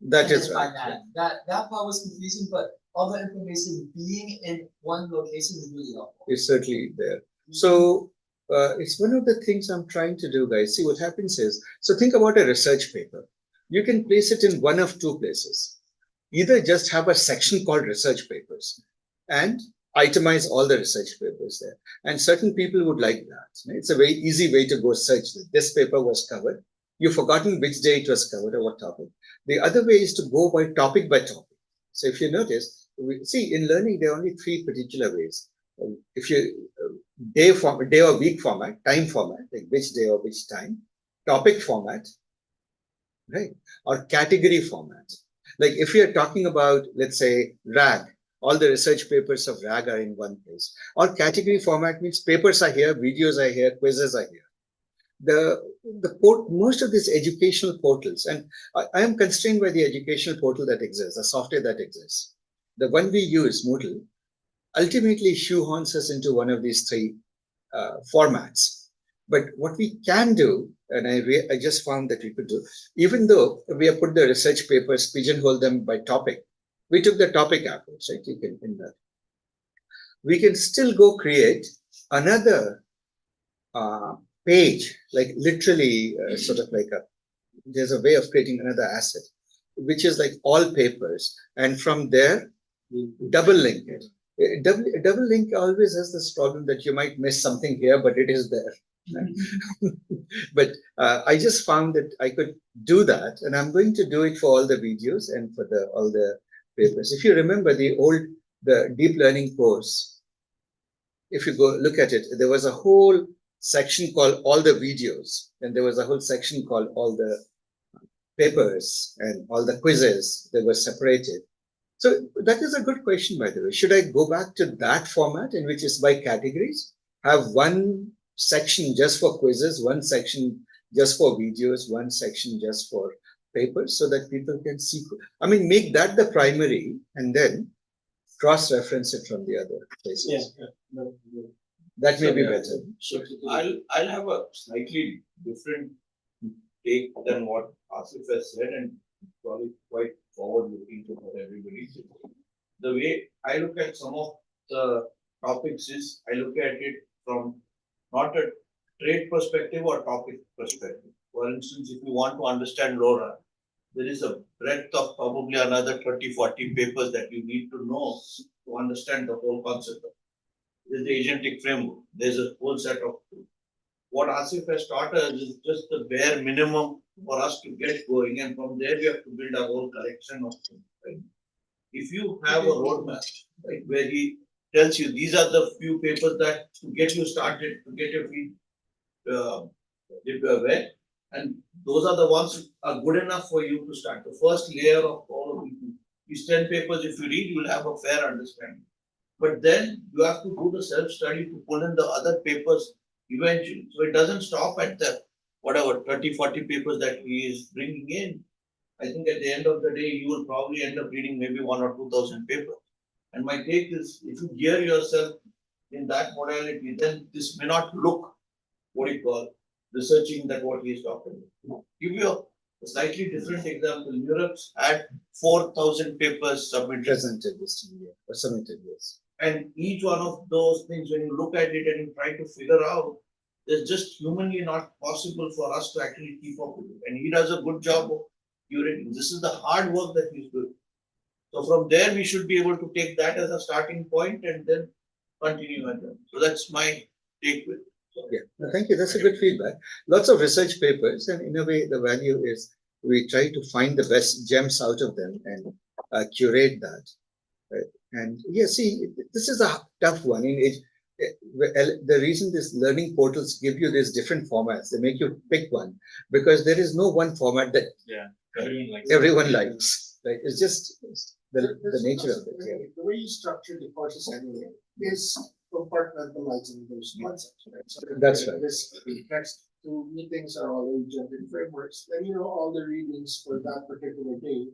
That And is then right. find that part was confusing, but all the information being in one location is really helpful. It's certainly there. So it's one of the things I'm trying to do, guys. See, what happens is, so think about a research paper. You can place it in one of two places. Either just have a section called research papers and itemize all the research papers there. And certain people would like that. It's a very easy way to go search that this paper was covered. You've forgotten which day it was covered or what topic. The other way is to go by topic. So if you notice, see, in learning, there are only three particular ways. If you day or week format, time format, like which day or which time, topic format, right, or category format. Like if you're talking about, let's say, RAG, all the research papers of RAG are in one place. Or category format means papers are here, videos are here, quizzes are here. Most of these educational portals, and I am constrained by the educational portal that exists, the software that exists. The one we use, Moodle, ultimately shoehorns us into one of these three formats. But what we can do, and I just found that we could do, even though we have put the research papers, pigeonhole them by topic, we took the topic approach, right? You can in that. We can still go create another page, like literally sort of like there's a way of creating another asset, which is like all papers. And from there, double link it. Double link always has this problem that you might miss something here, but it is there. But I just found that I could do that, and I'm going to do it for all the videos and for all the papers. If you remember the deep learning course, if you go look at it, there was a whole section called all the videos, and there was a whole section called all the papers and all the quizzes. They were separated. So that is a good question, by the way. Should I go back to that format in which is by categories? Have one section just for quizzes, one section just for videos, one section just for papers, so that people can see. I mean, make that the primary and then cross-reference it from the other places. Yeah. That may be better. I'll have a slightly different take than what Asif has said, and probably quite forward-looking to what everybody is. The way I look at some of the topics is, I look at it from not a trade perspective or topic perspective. For instance, if you want to understand LoRa, there is a breadth of probably another 30, 40 papers that you need to know to understand the whole concept of. There's the agentic framework. There's a whole set of tools. What Asif has taught us is just the bare minimum for us to get going, and from there we have to build a whole collection of things. Right? If you have a roadmap, right, where he tells you these are the few papers that to get you started, to get your feet wet, and those are the ones that are good enough for you to start. The first layer of all of these These 10 papers, if you read, you'll have a fair understanding. But then you have to do the self-study to pull in the other papers eventually. So it doesn't stop at the whatever 30, 40 papers that he is bringing in. I think at the end of the day, you will probably end up reading maybe 1 or 2,000 papers. And my take is, if you gear yourself in that modality, then this may not look, what do you call, researching that what he is talking about. Give you a slightly different example. Europe's had 4,000 papers submitted. Presented this to me, or submitted, yes. And each one of those things, when you look at it and you try to figure out, it's just humanly not possible for us to actually keep up with it. And he does a good job of curating. This is the hard work that he's doing. So from there, we should be able to take that as a starting point and then continue at them. So that's my take with it. So, Yeah, no, thank you. That's a good feedback. Lots of research papers, and in a way, the value is we try to find the best gems out of them and curate that. Right? And yeah, see, this is a tough one. The reason these learning portals give you these different formats, they make you pick one because there is no one format that everyone likes. Right? It's just the nature of it. Yeah. The way you structure the courses anyway is compartmentalizing those concepts, right? So That's right. This next two meetings are all agentic frameworks. Then all the readings for that particular day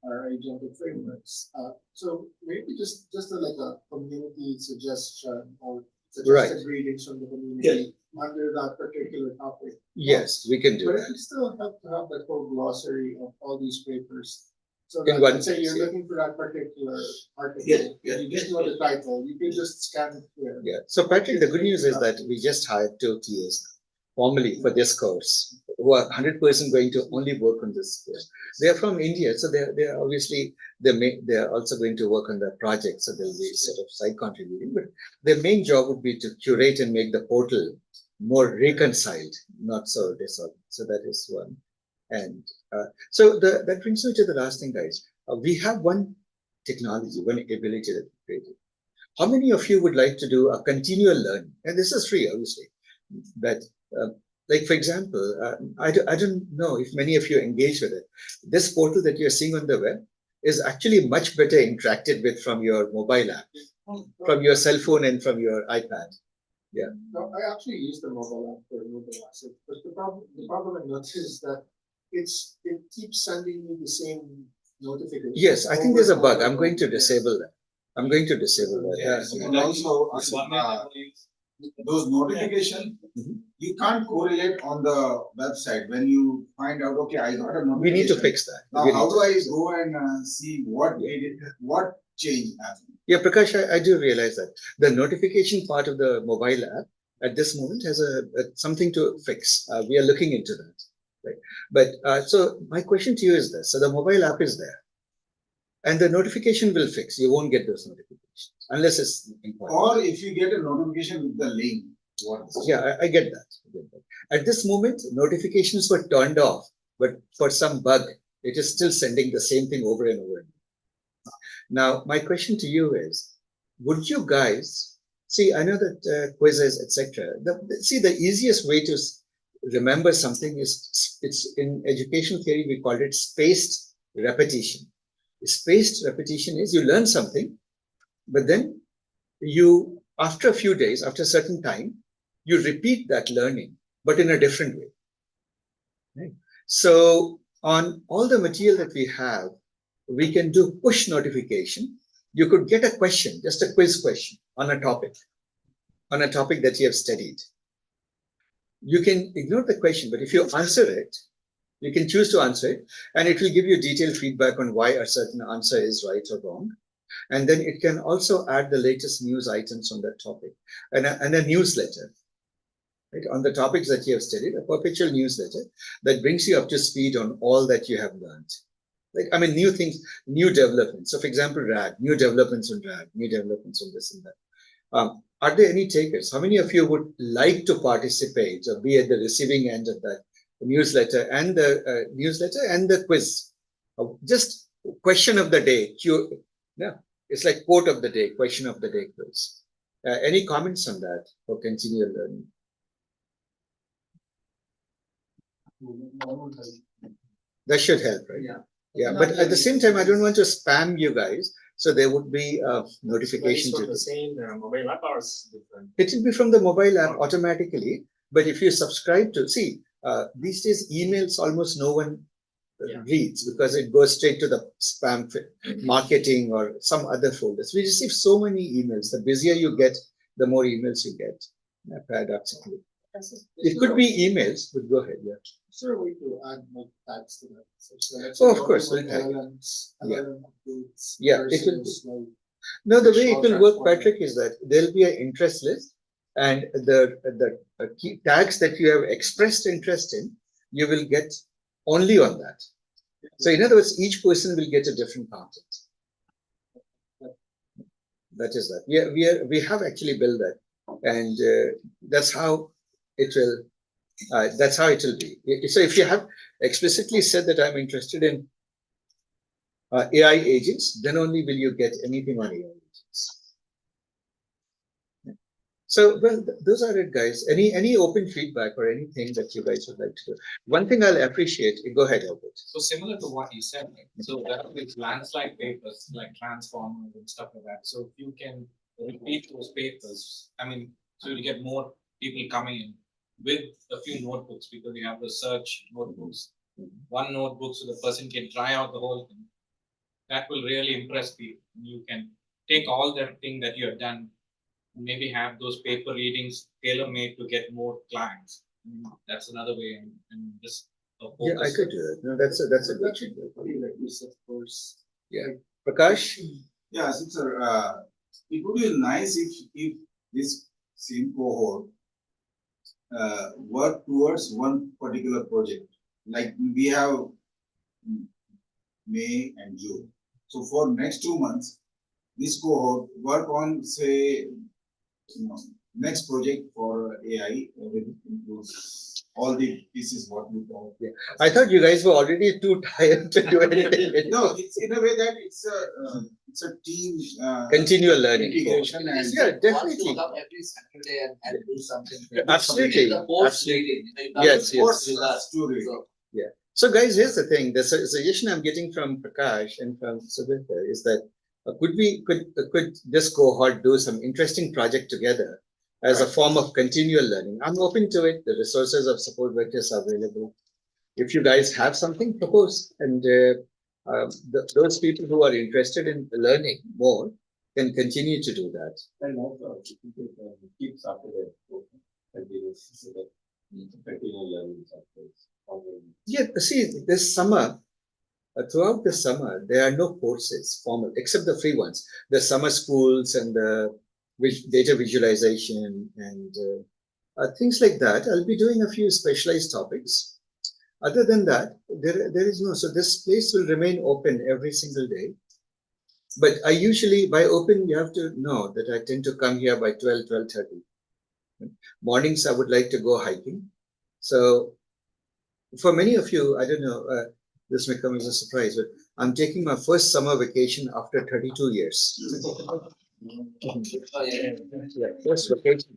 are agentic frameworks. So maybe just like a community suggestion or suggested readings from the community under that particular topic. Yes, we can do But that. it would still have to have the whole glossary of all these papers. So In that, one let's say place, you're yeah. looking for that particular article, Yes, you just know the title, you can just scan it here. Yeah. So Patrick, the good news is that we just hired 2 TAs now, formally for this course, who are 100% going to only work on this course. They are from India, so they're obviously they're also going to work on the project, so they'll be sort of side contributing. But their main job would be to curate and make the portal more reconciled, not so disordered. So that is one. And so that brings me to the last thing, guys. We have one technology, one ability that we created. How many of you would like to do a continual learning? And this is free, obviously. But like, for example, I don't know if many of you engage with it. This portal that you're seeing on the web is actually much better interacted with from your mobile app, from your cell phone and from your iPad. Yeah. No, I actually use the mobile app for mobile asset, but the problem I notice is that it keeps sending me the same notification. Yes, I think there's a bug. I'm going to disable that. I'm going to disable that. Yes, and also those notifications, you can't correlate on the website when you find out, okay, I got a notification. We need to fix that. Now, how do I go and see what change happened? Yeah, Prakash, I do realize that the notification part of the mobile app at this moment has something to fix. We are looking into that. Right. But so my question to you is this. So the mobile app is there and the notification will fix. You won't get those notifications unless it's important. Or if you get a notification with the link. Yeah, I get that. At this moment, notifications were turned off, but for some bug, it is still sending the same thing over and over. Now, my question to you is, would you guys, see, I know that quizzes, etc. See, the easiest way to remember something is, it's in educational theory, we call it spaced repetition. Spaced repetition is you learn something, but then you, after a few days, after a certain time, you repeat that learning, but in a different way. Right? So on all the material that we have, we can do push notification. You could get a question, just a quiz question on a topic that you have studied. You can ignore the question, but if you answer it, you can choose to answer it, and it will give you detailed feedback on why a certain answer is right or wrong. And then it can also add the latest news items on that topic and a newsletter, right, on the topics that you have studied, a perpetual newsletter that brings you up to speed on all that you have learned. Like, I mean, new things, new developments. So for example, RAG, new developments on RAG, new developments on this and that. Are there any takers? How many of you would like to participate or be at the receiving end of that newsletter and the quiz? Just question of the day. It's like quote of the day, question of the day quiz. Any comments on that for continual learning? That should help, right? Yeah. Yeah, but at the same time, I don't want to spam you guys. So there would be a notification But to it's from the this. same mobile app or it's different? It will be from the mobile app automatically. But if you subscribe to, see, these days emails almost no one Yeah. reads because it goes straight to the spam marketing or some other folders. We receive so many emails. The busier you get, the more emails you get. Paradoxically, it could be emails. But go ahead. Yeah. Is there a way to add like tags to that? Oh, of course, we'll tag it. Yeah. Yeah, it will be. No, the way it will work, Patrick, is that there'll be an interest list, and the key tags that you have expressed interest in, you will get only on that. So in other words, each person will get a different content. That is that. We have actually built that, and that's how it will. That's how it will be. So if you have explicitly said that I'm interested in AI agents, then only will you get anything on AI agents. So, well, those are it, guys. Any open feedback or anything that you guys would like to do? One thing I'll appreciate. Go ahead, Albert. So similar to what you said, right? So there are these landslide papers like transformers and stuff like that. So if you can repeat those papers, I mean, so you'll get more people coming in with a few notebooks because you have the search notebooks. One notebook so the person can try out the whole thing. That will really impress people. You can take all that thing that you have done, maybe have those paper readings tailor-made to get more clients. That's another way, and just yeah, I could do that. No, that's a good thing. Of course. Yeah, Prakash. Yeah, sir. It would be nice if this same cohort work towards one particular project. Like we have May and June. So for next 2 months, this cohort work on, say, next project for AI will include all the pieces what we call. Yeah, I thought you guys were already too tired to do anything. No, it's in a way that it's a team Continual learning. integration and Yeah, definitely. Come every Saturday and do something. Absolutely. The post Absolutely. reading. Yes, yes. Post with us. to read. So, So, guys, here's the thing. The suggestion I'm getting from Prakash and from Subhita is that could this cohort do some interesting project together as a form of continual learning? I'm open to it. The resources of support vectors are available. If you guys have something, propose. And those people who are interested in learning more can continue to do that. And also, keep Saturday open continuous so that continual learning softwares. Yeah, see, this summer, throughout the summer, there are no courses formal except the free ones. The summer schools and the data visualization and things like that. I'll be doing a few specialized topics. Other than that, there is no. So this place will remain open every single day. But I usually, by open, you have to know that I tend to come here by 12:30. Mornings, I would like to go hiking. So for many of you, I don't know, this may come as a surprise, but I'm taking my first summer vacation after 32 years. Yeah, first vacation.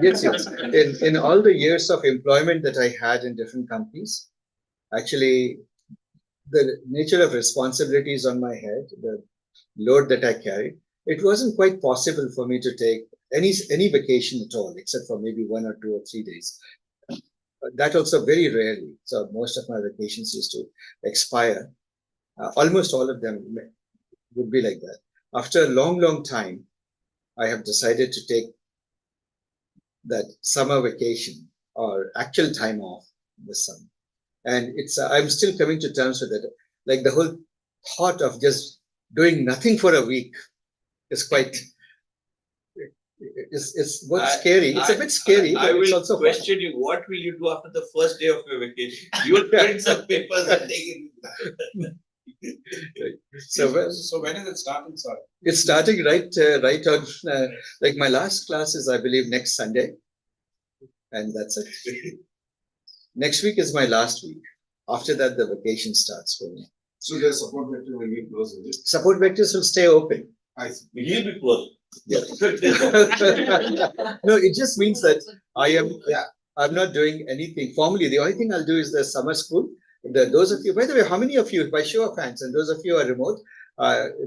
Yes, yes. In all the years of employment that I had in different companies, actually, the nature of responsibilities on my head, the load that I carried, it wasn't quite possible for me to take any vacation at all, except for maybe 1 or 2 or 3 days. That also very rarely. So most of my vacations used to expire. Almost all of them would be like that. After a long time, I have decided to take that summer vacation or actual time off this summer. And I'm still coming to terms with it. Like the whole thought of just doing nothing for a week is quite, it's what's scary. It's a bit scary, but it's also fun. Question you, what will you do after the first day of your vacation? You will print some papers and take it. So when is it starting, sir? It's starting right on, like my last class is, I believe, next Sunday. And that's it. Next week is my last week. After that, the vacation starts for me. So the support vector will be closed, is it? Support vectors will stay open. I see. He'll be closed. Yeah. No, it just means that I'm not doing anything. Formally, the only thing I'll do is the summer school. those of you, by the way, how many of you, by show of hands, and those of you who are remote,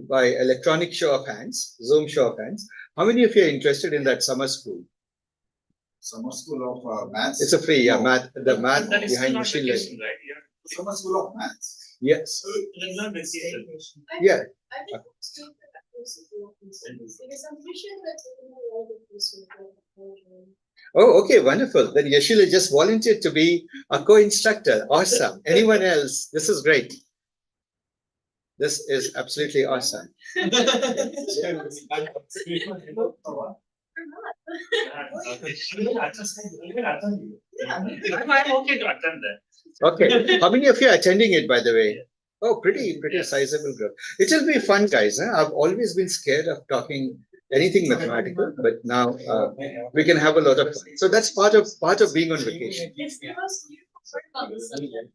by electronic show of hands, Zoom show of hands, how many of you are interested in that summer school? Summer school of maths. It's a free, yeah, No. math, the math That is still behind not machine vacation, learning. right? Yeah. Summer school of maths. Yes, It's not vacation. yeah. I think it's good for that person to work in schools, because I'm pretty sure that even a lot of person Oh, okay, wonderful. Then Yashila just volunteered to be a co-instructor. Awesome. Anyone else? This is great. This is absolutely awesome. I'm okay to attend that. Okay. How many of you are attending it, by the way? Oh, pretty sizable group. It will be fun, guys. Huh? I've always been scared of talking anything mathematical, but now we can have a lot of fun. So that's part of being on vacation. It's the most beautiful part about the subject.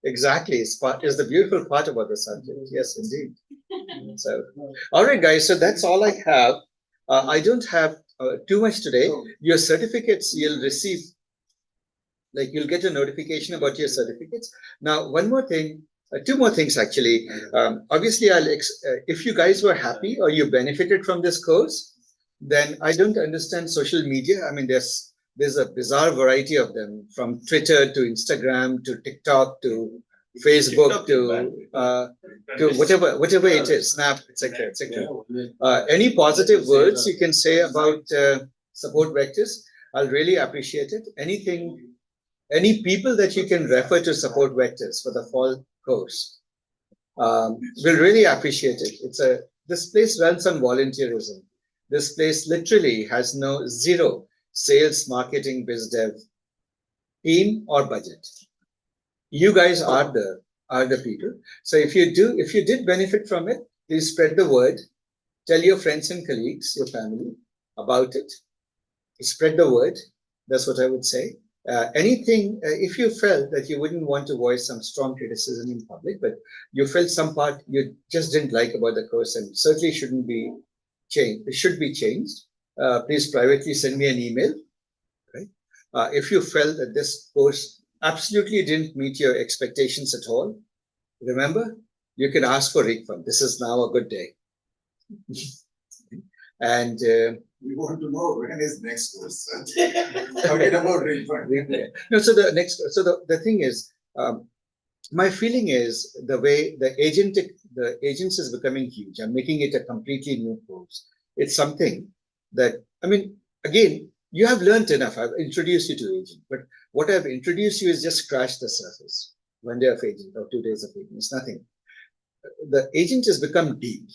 Exactly. Is the beautiful part about the subject. Yes, indeed. So, all right, guys. So that's all I have. I don't have too much today. Your certificates you'll receive, like you'll get a notification about your certificates. Now, one more thing, two more things actually. Obviously, if you guys were happy or you benefited from this course, then I don't understand social media. I mean, there's a bizarre variety of them, from Twitter to Instagram to TikTok to Facebook to whatever it is, Snap, etc., etc. Any positive words you can say about support vectors? I'll really appreciate it. Any people that you can refer to support vectors for the fall course, we'll really appreciate it. This place runs on volunteerism. This place literally has zero sales, marketing, biz dev team or budget. You guys are the people. So if you did benefit from it, please spread the word. Tell your friends and colleagues, your family about it. Spread the word. That's what I would say. If you felt that you wouldn't want to voice some strong criticism in public, but you felt some part you just didn't like about the course and certainly shouldn't be changed, it should be changed, please privately send me an email. Right? If you felt that this course absolutely didn't meet your expectations at all, remember, you can ask for refund. This is now a good day. And we want to know when is next course. Forget about refund. No, so the thing is, my feeling is the way the agents is becoming huge. I'm making it a completely new course. It's something that, I mean, again, you have learned enough. I've introduced you to agent, but what I've introduced you is just scratch the surface. 1 day of agent or 2 days of agent. It's nothing. The agent has become deep,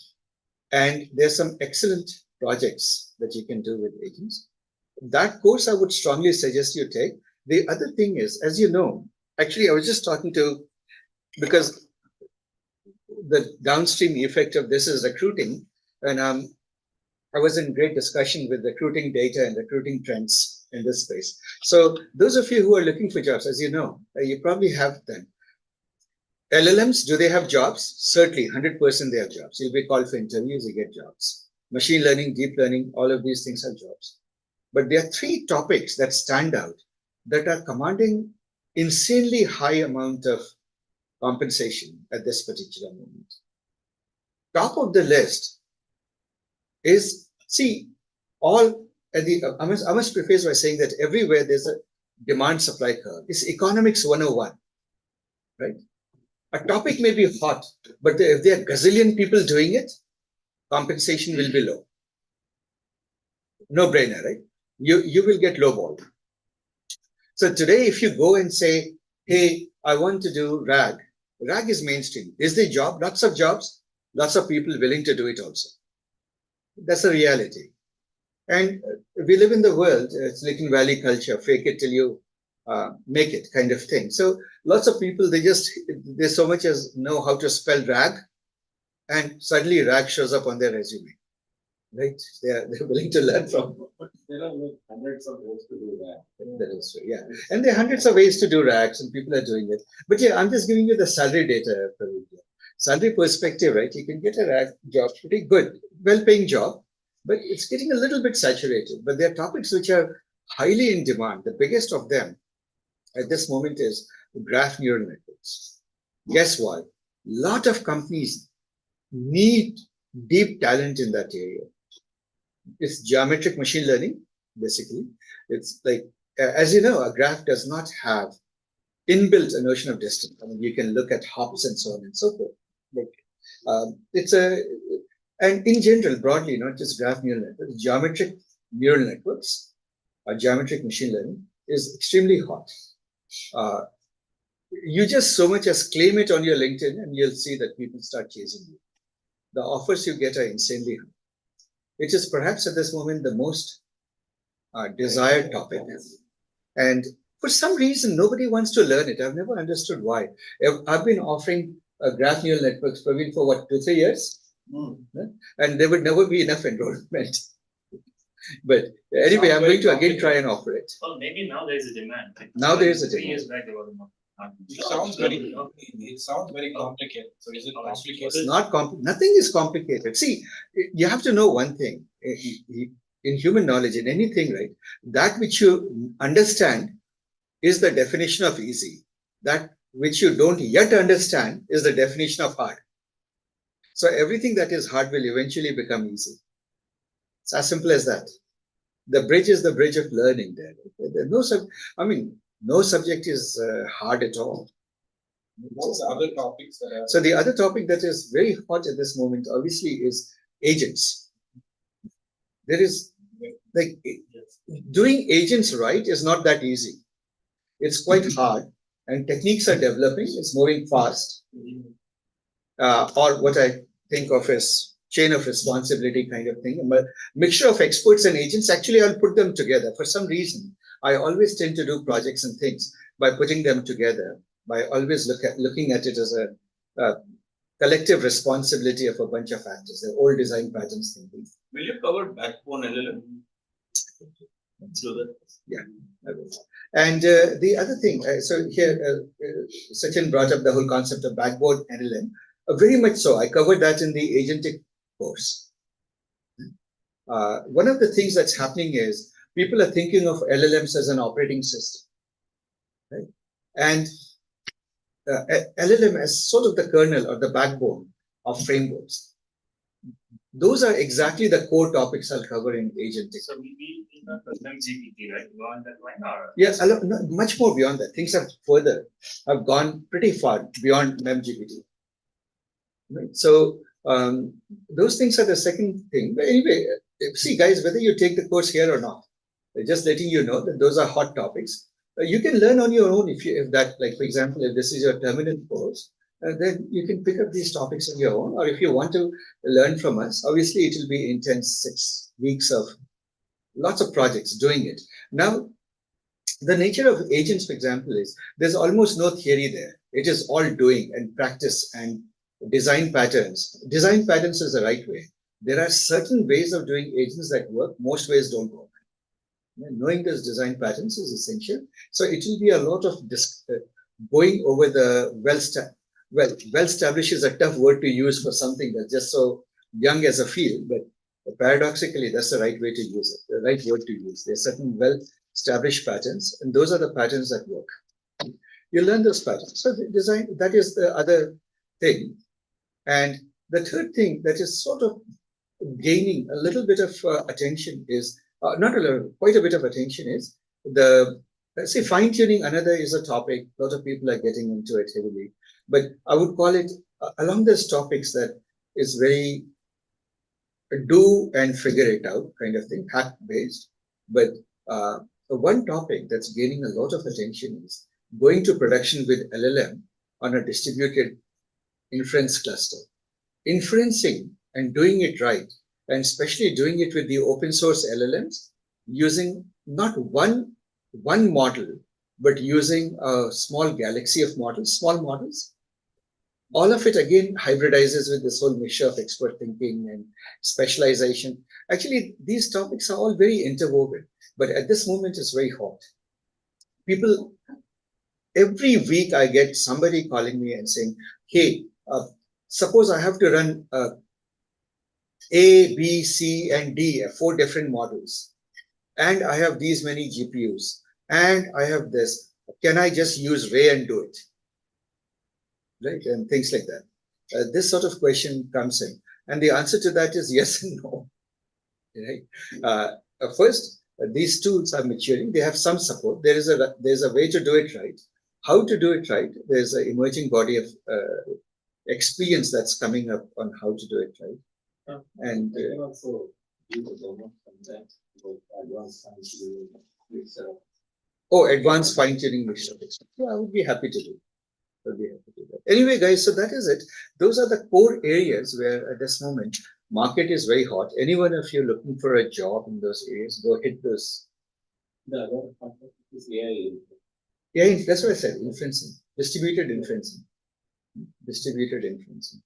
and there's some excellent projects that you can do with agents. That course I would strongly suggest you take. The other thing is, as you know, actually I was just talking to, because the downstream effect of this is recruiting, and I was in great discussion with recruiting data and recruiting trends in this space. So those of you who are looking for jobs, as you know, you probably have them. LLMs, do they have jobs? Certainly, 100% they have jobs. You'll be called for interviews, you get jobs. Machine learning, deep learning, all of these things have jobs. But there are 3 topics that stand out that are commanding insanely high amount of compensation at this particular moment. Top of the list is, I must preface by saying that everywhere there's a demand-supply curve. It's economics 101, right? A topic may be hot, but if there are gazillion people doing it, compensation will be low. No brainer, right? You will get lowballed. So today, if you go and say, hey, I want to do RAG is mainstream. Is there job? Lots of jobs, lots of people willing to do it also. That's a reality. And we live in the world, Silicon Valley culture, fake it till you make it kind of thing. So lots of people, they so much as know how to spell RAG, and suddenly RAG shows up on their resume, right? They're willing to learn from. There are hundreds of ways to do that. That is true, yeah. And there are hundreds of ways to do RAGs, and people are doing it. But yeah, I'm just giving you the salary data. Salary perspective, right? You can get a RAG job, pretty good, well-paying job, but it's getting a little bit saturated. But there are topics which are highly in demand. The biggest of them at this moment is graph neural networks. guess what? Lot of companies need deep talent in that area. It's geometric machine learning, basically. It's like, as you know, a graph does not have inbuilt a notion of distance. I mean, you can look at hops and so on and so forth. Like, it's a, and in general, broadly, not just graph neural networks, geometric neural networks or geometric machine learning is extremely hot. You just so much as claim it on your LinkedIn and you'll see that people start chasing you. The offers you get are insanely high. It is perhaps at this moment the most desired topic. And for some reason, nobody wants to learn it. I've never understood why. I've been offering graph neural networks probably for what, 2-3 years? And there would never be enough enrollment. But anyway, I'm going to again try and offer it. Well, maybe now there's a demand. Now there is a 3 demand. years back, there was not. It sounds very complicated. So is it complicated? It's not nothing is complicated. See, you have to know one thing. In human knowledge, in anything, right? That which you understand is the definition of easy. That which you don't yet understand is the definition of hard. So everything that is hard will eventually become easy. It's as simple as that. The bridge is the bridge of learning there. There's no no subject is hard at all. What's the other topics that are? So the other topic that is very hot at this moment, obviously, is agents. There is, like, doing agents right is not that easy. It's quite hard, and techniques are developing. It's moving fast. Or what I think of as chain of responsibility kind of thing. A mixture of experts and agents. Actually, I'll put them together. For some reason, I always tend to do projects and things by putting them together, by always looking at it as a collective responsibility of a bunch of actors. The old design patterns thinking. Will you cover backbone LLM? Do that. Yeah, I will. And the other thing, so here, Sachin brought up the whole concept of backbone LLM. Very much so. I covered that in the agentic course. One of the things that's happening is people are thinking of LLMs as an operating system, right? And LLM as sort of the kernel or the backbone of frameworks. Those are exactly the core topics I'll cover in agentic. So we not the MGPT, right? Beyond that line, or Yes, much more beyond that. Things have gone pretty far beyond MGPT. Right? So those things are the second thing. But anyway, see, guys, whether you take the course here or not, just letting you know that those are hot topics. You can learn on your own if that, like, for example, if this is your terminal course, then you can pick up these topics on your own. Or if you want to learn from us, obviously it will be intense 6 weeks of lots of projects doing it. Now, the nature of agents, for example, is there's almost no theory there. It is all doing and practice and design patterns. Design patterns is the right way. There are certain ways of doing agents that work. Most ways don't work. Knowing those design patterns is essential. So it will be a lot of going over the well-established is a tough word to use for something that's just so young as a field, but paradoxically, that's the right way to use it, the right word to use. There are certain well-established patterns, and those are the patterns that work. You learn those patterns. So the design, that is the other thing. And the third thing that is sort of gaining a little bit of attention is, not a little, quite a bit of attention is the, let's say, fine-tuning. Another is a topic. A lot of people are getting into it heavily. But I would call it along those topics that is very do and figure it out kind of thing, hack-based. But one topic that's gaining a lot of attention is going to production with LLM on a distributed inference cluster. Inferencing and doing it right, and especially doing it with the open source LLMs, using not one model, but using a small galaxy of models, small models. All of it again hybridizes with this whole mixture of expert thinking and specialization. Actually, these topics are all very interwoven, but at this moment it's very hot. People, every week I get somebody calling me and saying, hey, suppose I have to run A, B, C, and D, 4 different models, and I have these many GPUs, and I have this. Can I just use Ray and do it? right? And things like that. This sort of question comes in, and the answer to that is yes and no, right? First, these tools are maturing. They have some support. There's a way to do it right. How to do it right? There's an emerging body of experience that's coming up on how to do it right. And I can also use the demo sometimes about advanced science advanced fine tuning mixture. Yeah, I would be happy to do. I'd be happy to do that. Anyway, guys, so that is it. Those are the core areas where at this moment market is very hot. Anyone of you looking for a job in those areas, go hit those. The other concept is AI. Yeah, that's what I said. Inferencing, distributed inferencing, distributed inferencing.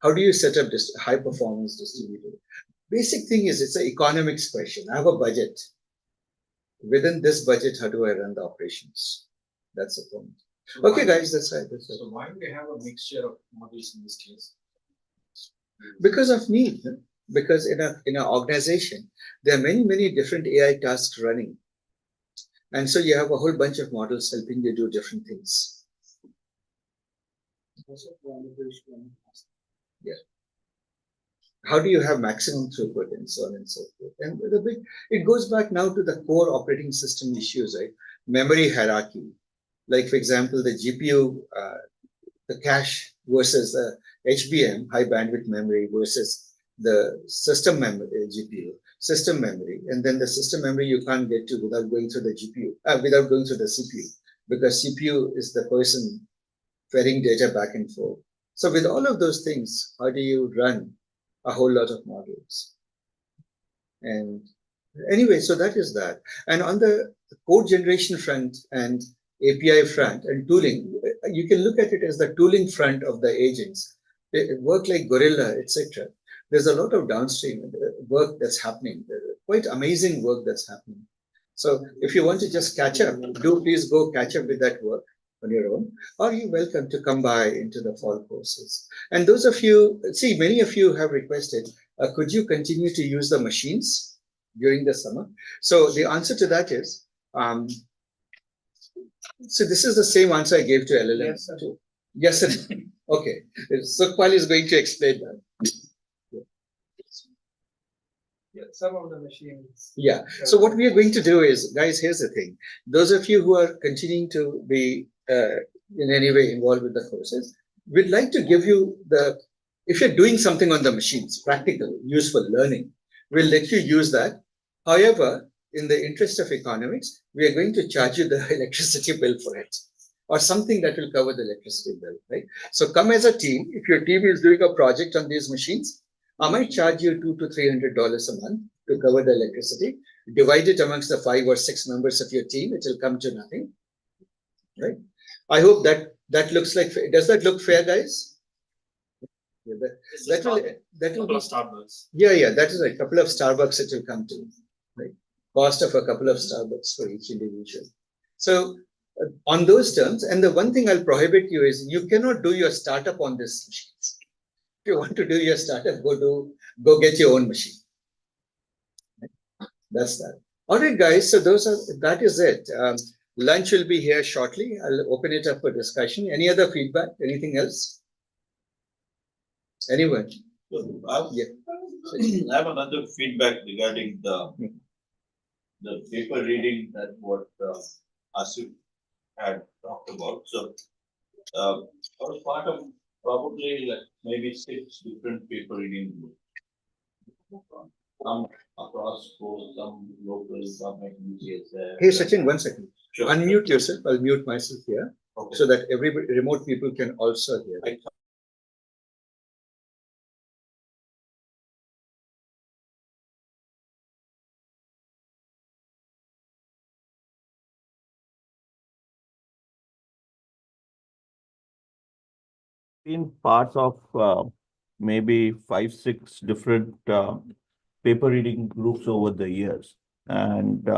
How do you set up this high performance distributed? Basic thing is it's an economics question. I have a budget. Within this budget, how do I run the operations? That's the point. So Okay, why- guys, that's right. That's right. So why do they have a mixture of models in this case? Because of need. Because in an organization, there are many different AI tasks running, and so you have a whole bunch of models helping you do different things. Yeah. How do you have maximum throughput and so on and so forth? And it goes back now to the core operating system issues, right? Memory hierarchy. Like, for example, the GPU, the cache versus the HBM, high bandwidth memory, versus the system memory, GPU, system memory. And then the system memory you can't get to without going through the GPU, without going through the CPU, because CPU is the person ferrying data back and forth. So with all of those things, how do you run a whole lot of models? And anyway, so that is that. And on the code generation front and API front and tooling, you can look at it as the tooling front of the agents. They work like Gorilla, etc. There's a lot of downstream work that's happening, quite amazing work that's happening. So if you want to just catch up, do please go catch up with that work on your own, or you're welcome to come by into the fall courses. And those of you, see, many of you have requested, could you continue to use the machines during the summer? So the answer to that is, so this is the same answer I gave to LLM-2. Yes, sir. Okay. So Kwal is going to explain that. Yeah, some of the machines. Yeah. So what we are going to do is, guys, here's the thing. Those of you who are continuing to be in any way involved with the courses, we'd like to give you if you're doing something on the machines, practical, useful learning, we'll let you use that. However, in the interest of economics, we are going to charge you the electricity bill for it, or something that will cover the electricity bill, right? So come as a team. If your team is doing a project on these machines, I might charge you $200 to $300 a month to cover the electricity. Divide it amongst the 5 or 6 members of your team, it will come to nothing, right? I hope that looks like, does that look fair, guys? Yeah, that will be Starbucks. Yeah, that is a couple of Starbucks it will come to, right? Cost of a couple of Starbucks for each individual. So on those terms, and the one thing I'll prohibit you is you cannot do your startup on this machines. If you want to do your startup, go get your own machine. That's that. All right, guys. So that is it. Lunch will be here shortly. I'll open it up for discussion. Any other feedback? Anything else? Anyone? Yeah. I have another feedback regarding the paper reading that what Asif had talked about. So I was part of probably like maybe 6 different paper reading groups. Some across coast, some local, some UCSF. Hey, Sachin, 1 second. Sure. Unmute yourself. I'll mute myself here, Okay. so that everybody, remote people can also hear. Been parts of maybe 5, 6 different paper reading groups over the years. And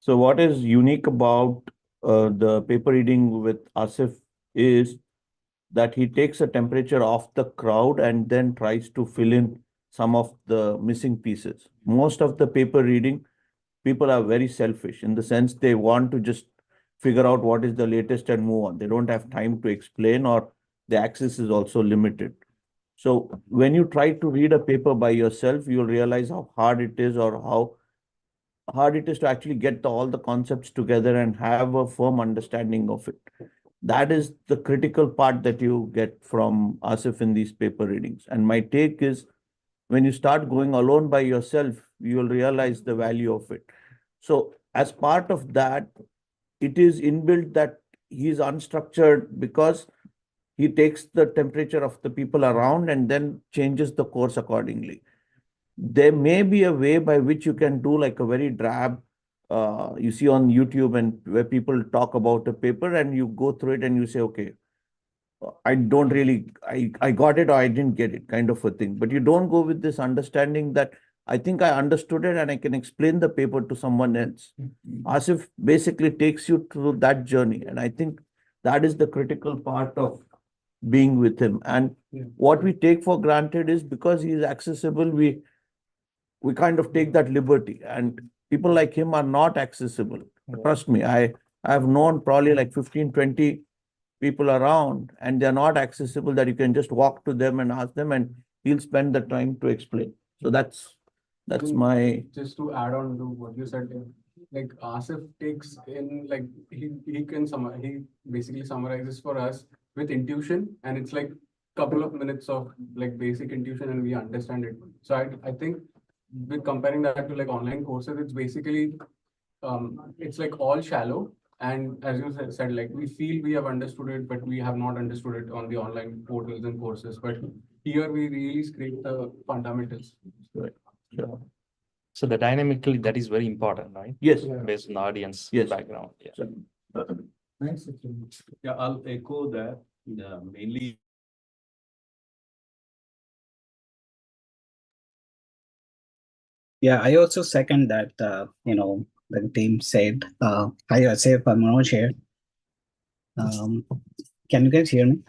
so what is unique about the paper reading with Asif is that he takes a temperature off the crowd and then tries to fill in some of the missing pieces. Most of the paper reading, people are very selfish in the sense they want to just figure out what is the latest and move on. They don't have time to explain, or the access is also limited. So when you try to read a paper by yourself, you'll realize how hard it is, or how hard it is to actually get all the concepts together and have a firm understanding of it. That is the critical part that you get from Asif in these paper readings. And my take is, when you start going alone by yourself, you will realize the value of it. So as part of that, it is inbuilt that he is unstructured because he takes the temperature of the people around and then changes the course accordingly. There may be a way by which you can do like a very drab, you see on YouTube, and where people talk about a paper and you go through it and you say, okay, I don't really, I got it or I didn't get it, kind of a thing. But you don't go with this understanding that I think I understood it and I can explain the paper to someone else. Asif basically takes you through that journey. And I think that is the critical part of being with him. And what we take for granted is, because he is accessible, we kind of take that liberty. And people like him are not accessible. Trust me, I have known probably like 15, 20 people around, and they're not accessible, that you can just walk to them and ask them, and he'll spend the time to explain. So that's my. Just to add on to what you said, like Asif takes in, like he can he basically summarizes for us with intuition, and it's like couple of minutes of like basic intuition and we understand it. So I think with comparing that to like online courses, it's basically it's like all shallow. And as you said, like we feel we have understood it, but we have not understood it on the online portals and courses. But here we really scrape the fundamentals. Right. Sure. So the dynamically, that is very important, right? Yes. Based on the audience Yes. background. Yeah. Thanks. Yeah, I'll echo that. Mainly. Yeah, I also second that, the team said. Hi, Asif, I'm Manoj here. Can you guys hear me?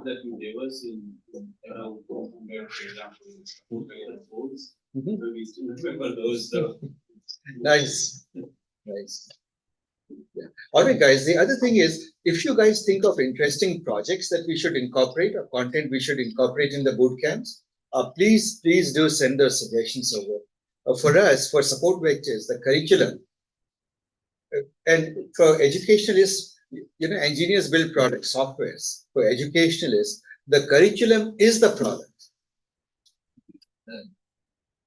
That you gave us in we still remember those. Nice. Nice. Yeah. All right, guys. The other thing is, if you guys think of interesting projects that we should incorporate, or content we should incorporate in the boot camps, please do send those suggestions over. For us, for support vectors, the curriculum, and for educationalists, engineers build products, softwares. For educationalists, the curriculum is the product.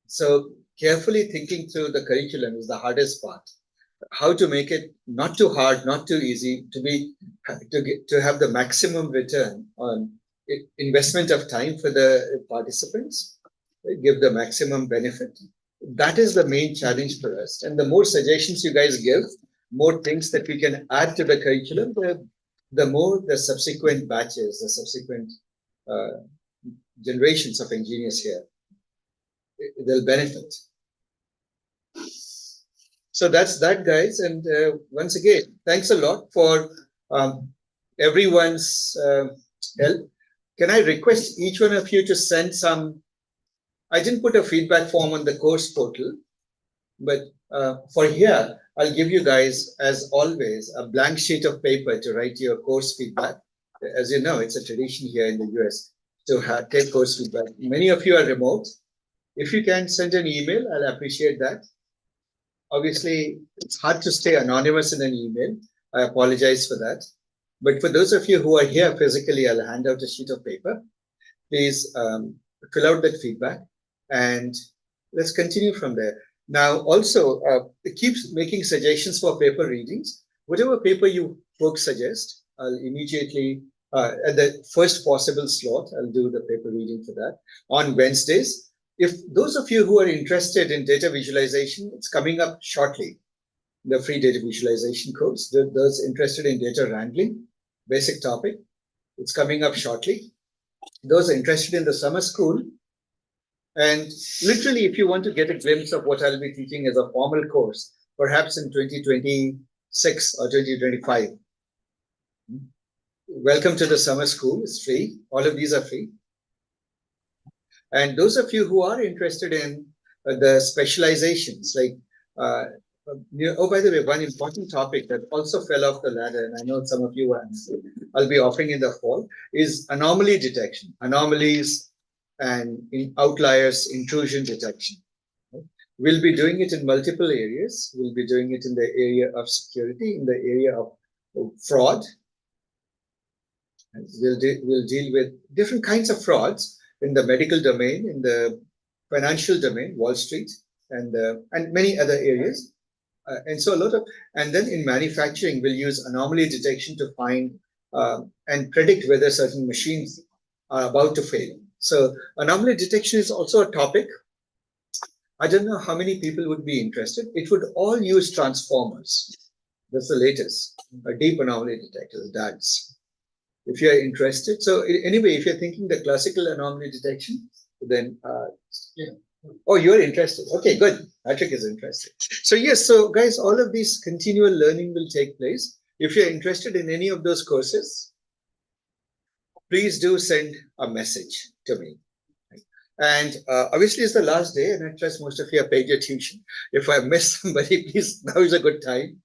So carefully thinking through the curriculum is the hardest part. How to make it not too hard, not too easy, to have the maximum return on investment of time for the participants, give the maximum benefit. That is the main challenge for us. And the more suggestions you guys give, more things that we can add to the curriculum, the more the subsequent batches, the subsequent generations of engineers here, they'll benefit. So that's that, guys. And once again, thanks a lot for everyone's help. Can I request each one of you to send some? I didn't put a feedback form on the course portal, but for here, I'll give you guys, as always, a blank sheet of paper to write your course feedback. As you know, it's a tradition here in the US to take course feedback. Many of you are remote. If you can send an email, I'll appreciate that. Obviously, it's hard to stay anonymous in an email. I apologize for that. But for those of you who are here physically, I'll hand out a sheet of paper. Please fill out that feedback, and let's continue from there. Now, also, keep making suggestions for paper readings. Whatever paper you folks suggest, I'll immediately, at the first possible slot, I'll do the paper reading for that. On Wednesdays, if those of you who are interested in data visualization, it's coming up shortly, the free data visualization course. Those interested in data wrangling, basic topic, it's coming up shortly. Those interested in the summer school, and literally, if you want to get a glimpse of what I'll be teaching as a formal course, perhaps in 2026 or 2025, welcome to the summer school. It's free. All of these are free. And those of you who are interested in the specializations, like Oh, by the way, one important topic that also fell off the ladder, and I know some of you I'll be offering in the fall, is anomaly detection, anomalies and outliers, intrusion detection. We'll be doing it in multiple areas. We'll be doing it in the area of security, in the area of fraud. And we'll deal with different kinds of frauds in the medical domain, in the financial domain, Wall Street, and many other areas. And so and then in manufacturing, we'll use anomaly detection to find and predict whether certain machines are about to fail. So anomaly detection is also a topic. I don't know how many people would be interested. It would all use transformers. That's the latest, a deep anomaly detector, DADS. If you're interested. So anyway, if you're thinking the classical anomaly detection, then oh, you're interested. Okay, good. Patrick is interested. So yes, so guys, all of these continual learning will take place. If you're interested in any of those courses, please do send a message to me. And obviously it's the last day, and I trust most of you have paid your tuition. If I miss somebody, please, now is a good time.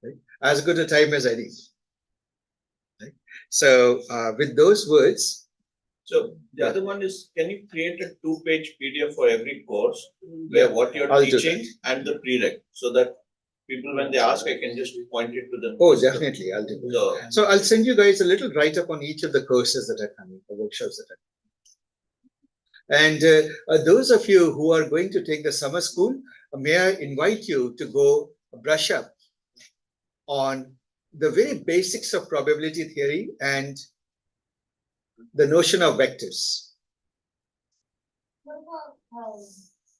Right? As good a time as any. Right? So with those words, so the other one is, can you create a 2-page PDF for every course where what you're teaching and the prereq, so that people, when they ask, I can just point it to them. Oh, definitely, I'll do that. So I'll send you guys a little write-up on each of the courses that are coming, the workshops that are coming. And those of you who are going to take the summer school, may I invite you to go brush up on the very basics of probability theory and the notion of vectors. What about,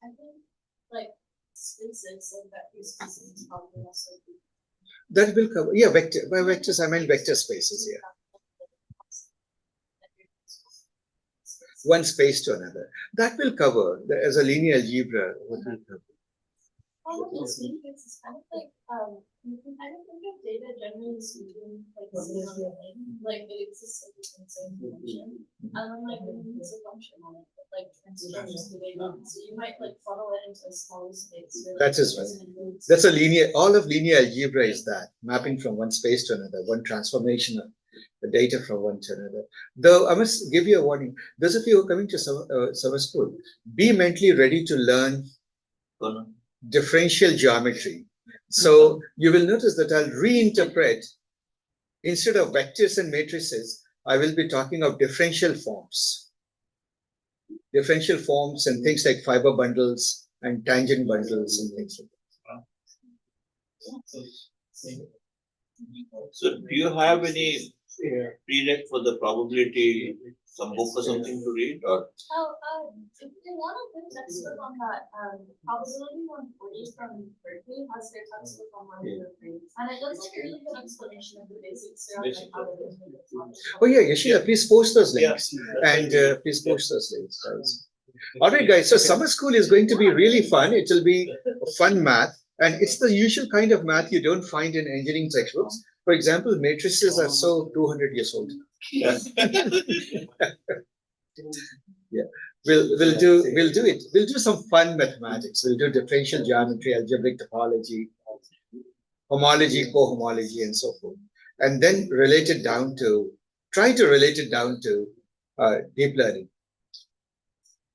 I think, like, spaces, like vector spaces, probably also. That will cover, yeah, vector. By vectors, I meant vector spaces, yeah. One space to another. That will cover, as a linear algebra, what will cover. It's kind of like, you can kind of think of data generally speaking, like it exists in the same dimension. And then like when you use a function on it, like transforms the data. So you might like funnel it into a smaller space. That is right. That's a linear, all of linear algebra is that, mapping from one space to another, one transformation of the data from one to another. Though I must give you a warning, those of you who are coming to summer school, be mentally ready to learn differential geometry. So you will notice that I'll reinterpret, instead of vectors and matrices, I will be talking of differential forms. Differential forms and things like fiber bundles and tangent bundles and things like that. So do you have any prereq for the probability, some book or something to read, or? If you want a good textbook on that, probability 140 from Berkeley has their textbook on one of the three. And it does like a really good explanation of the basics around like how it is. Oh yeah, Yashida, please post those links. And please post those links, guys. All right, guys. So summer school is going to be really fun. It will be fun math. And it's the usual kind of math you don't find in engineering textbooks. For example, matrices are so 200 years old. Yeah. Yeah. We'll do it. We'll do some fun mathematics. We'll do differential geometry, algebraic topology, homology, cohomology, and so forth. And then try to relate it down to deep learning.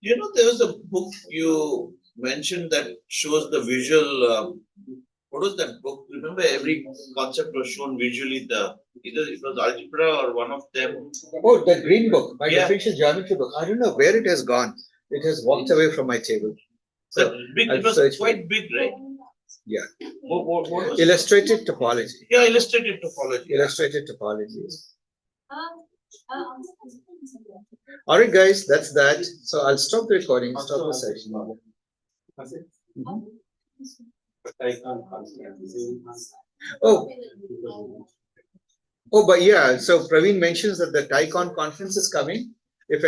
You know, there was a book you mentioned that shows the visual. What was that book? Remember, every concept was shown visually. Either it was algebra or one of them. Oh, the green book, my differential geometry book. I don't know where it has gone. It has walked away from my table. So big, it was quite big, right? Yeah. What was illustrated topology. Yeah, illustrated topology. Illustrated topology. All right, guys, that's that. So I'll stop the recording, stop the session. Oh, but yeah, so Praveen mentions that the TICON conference is coming.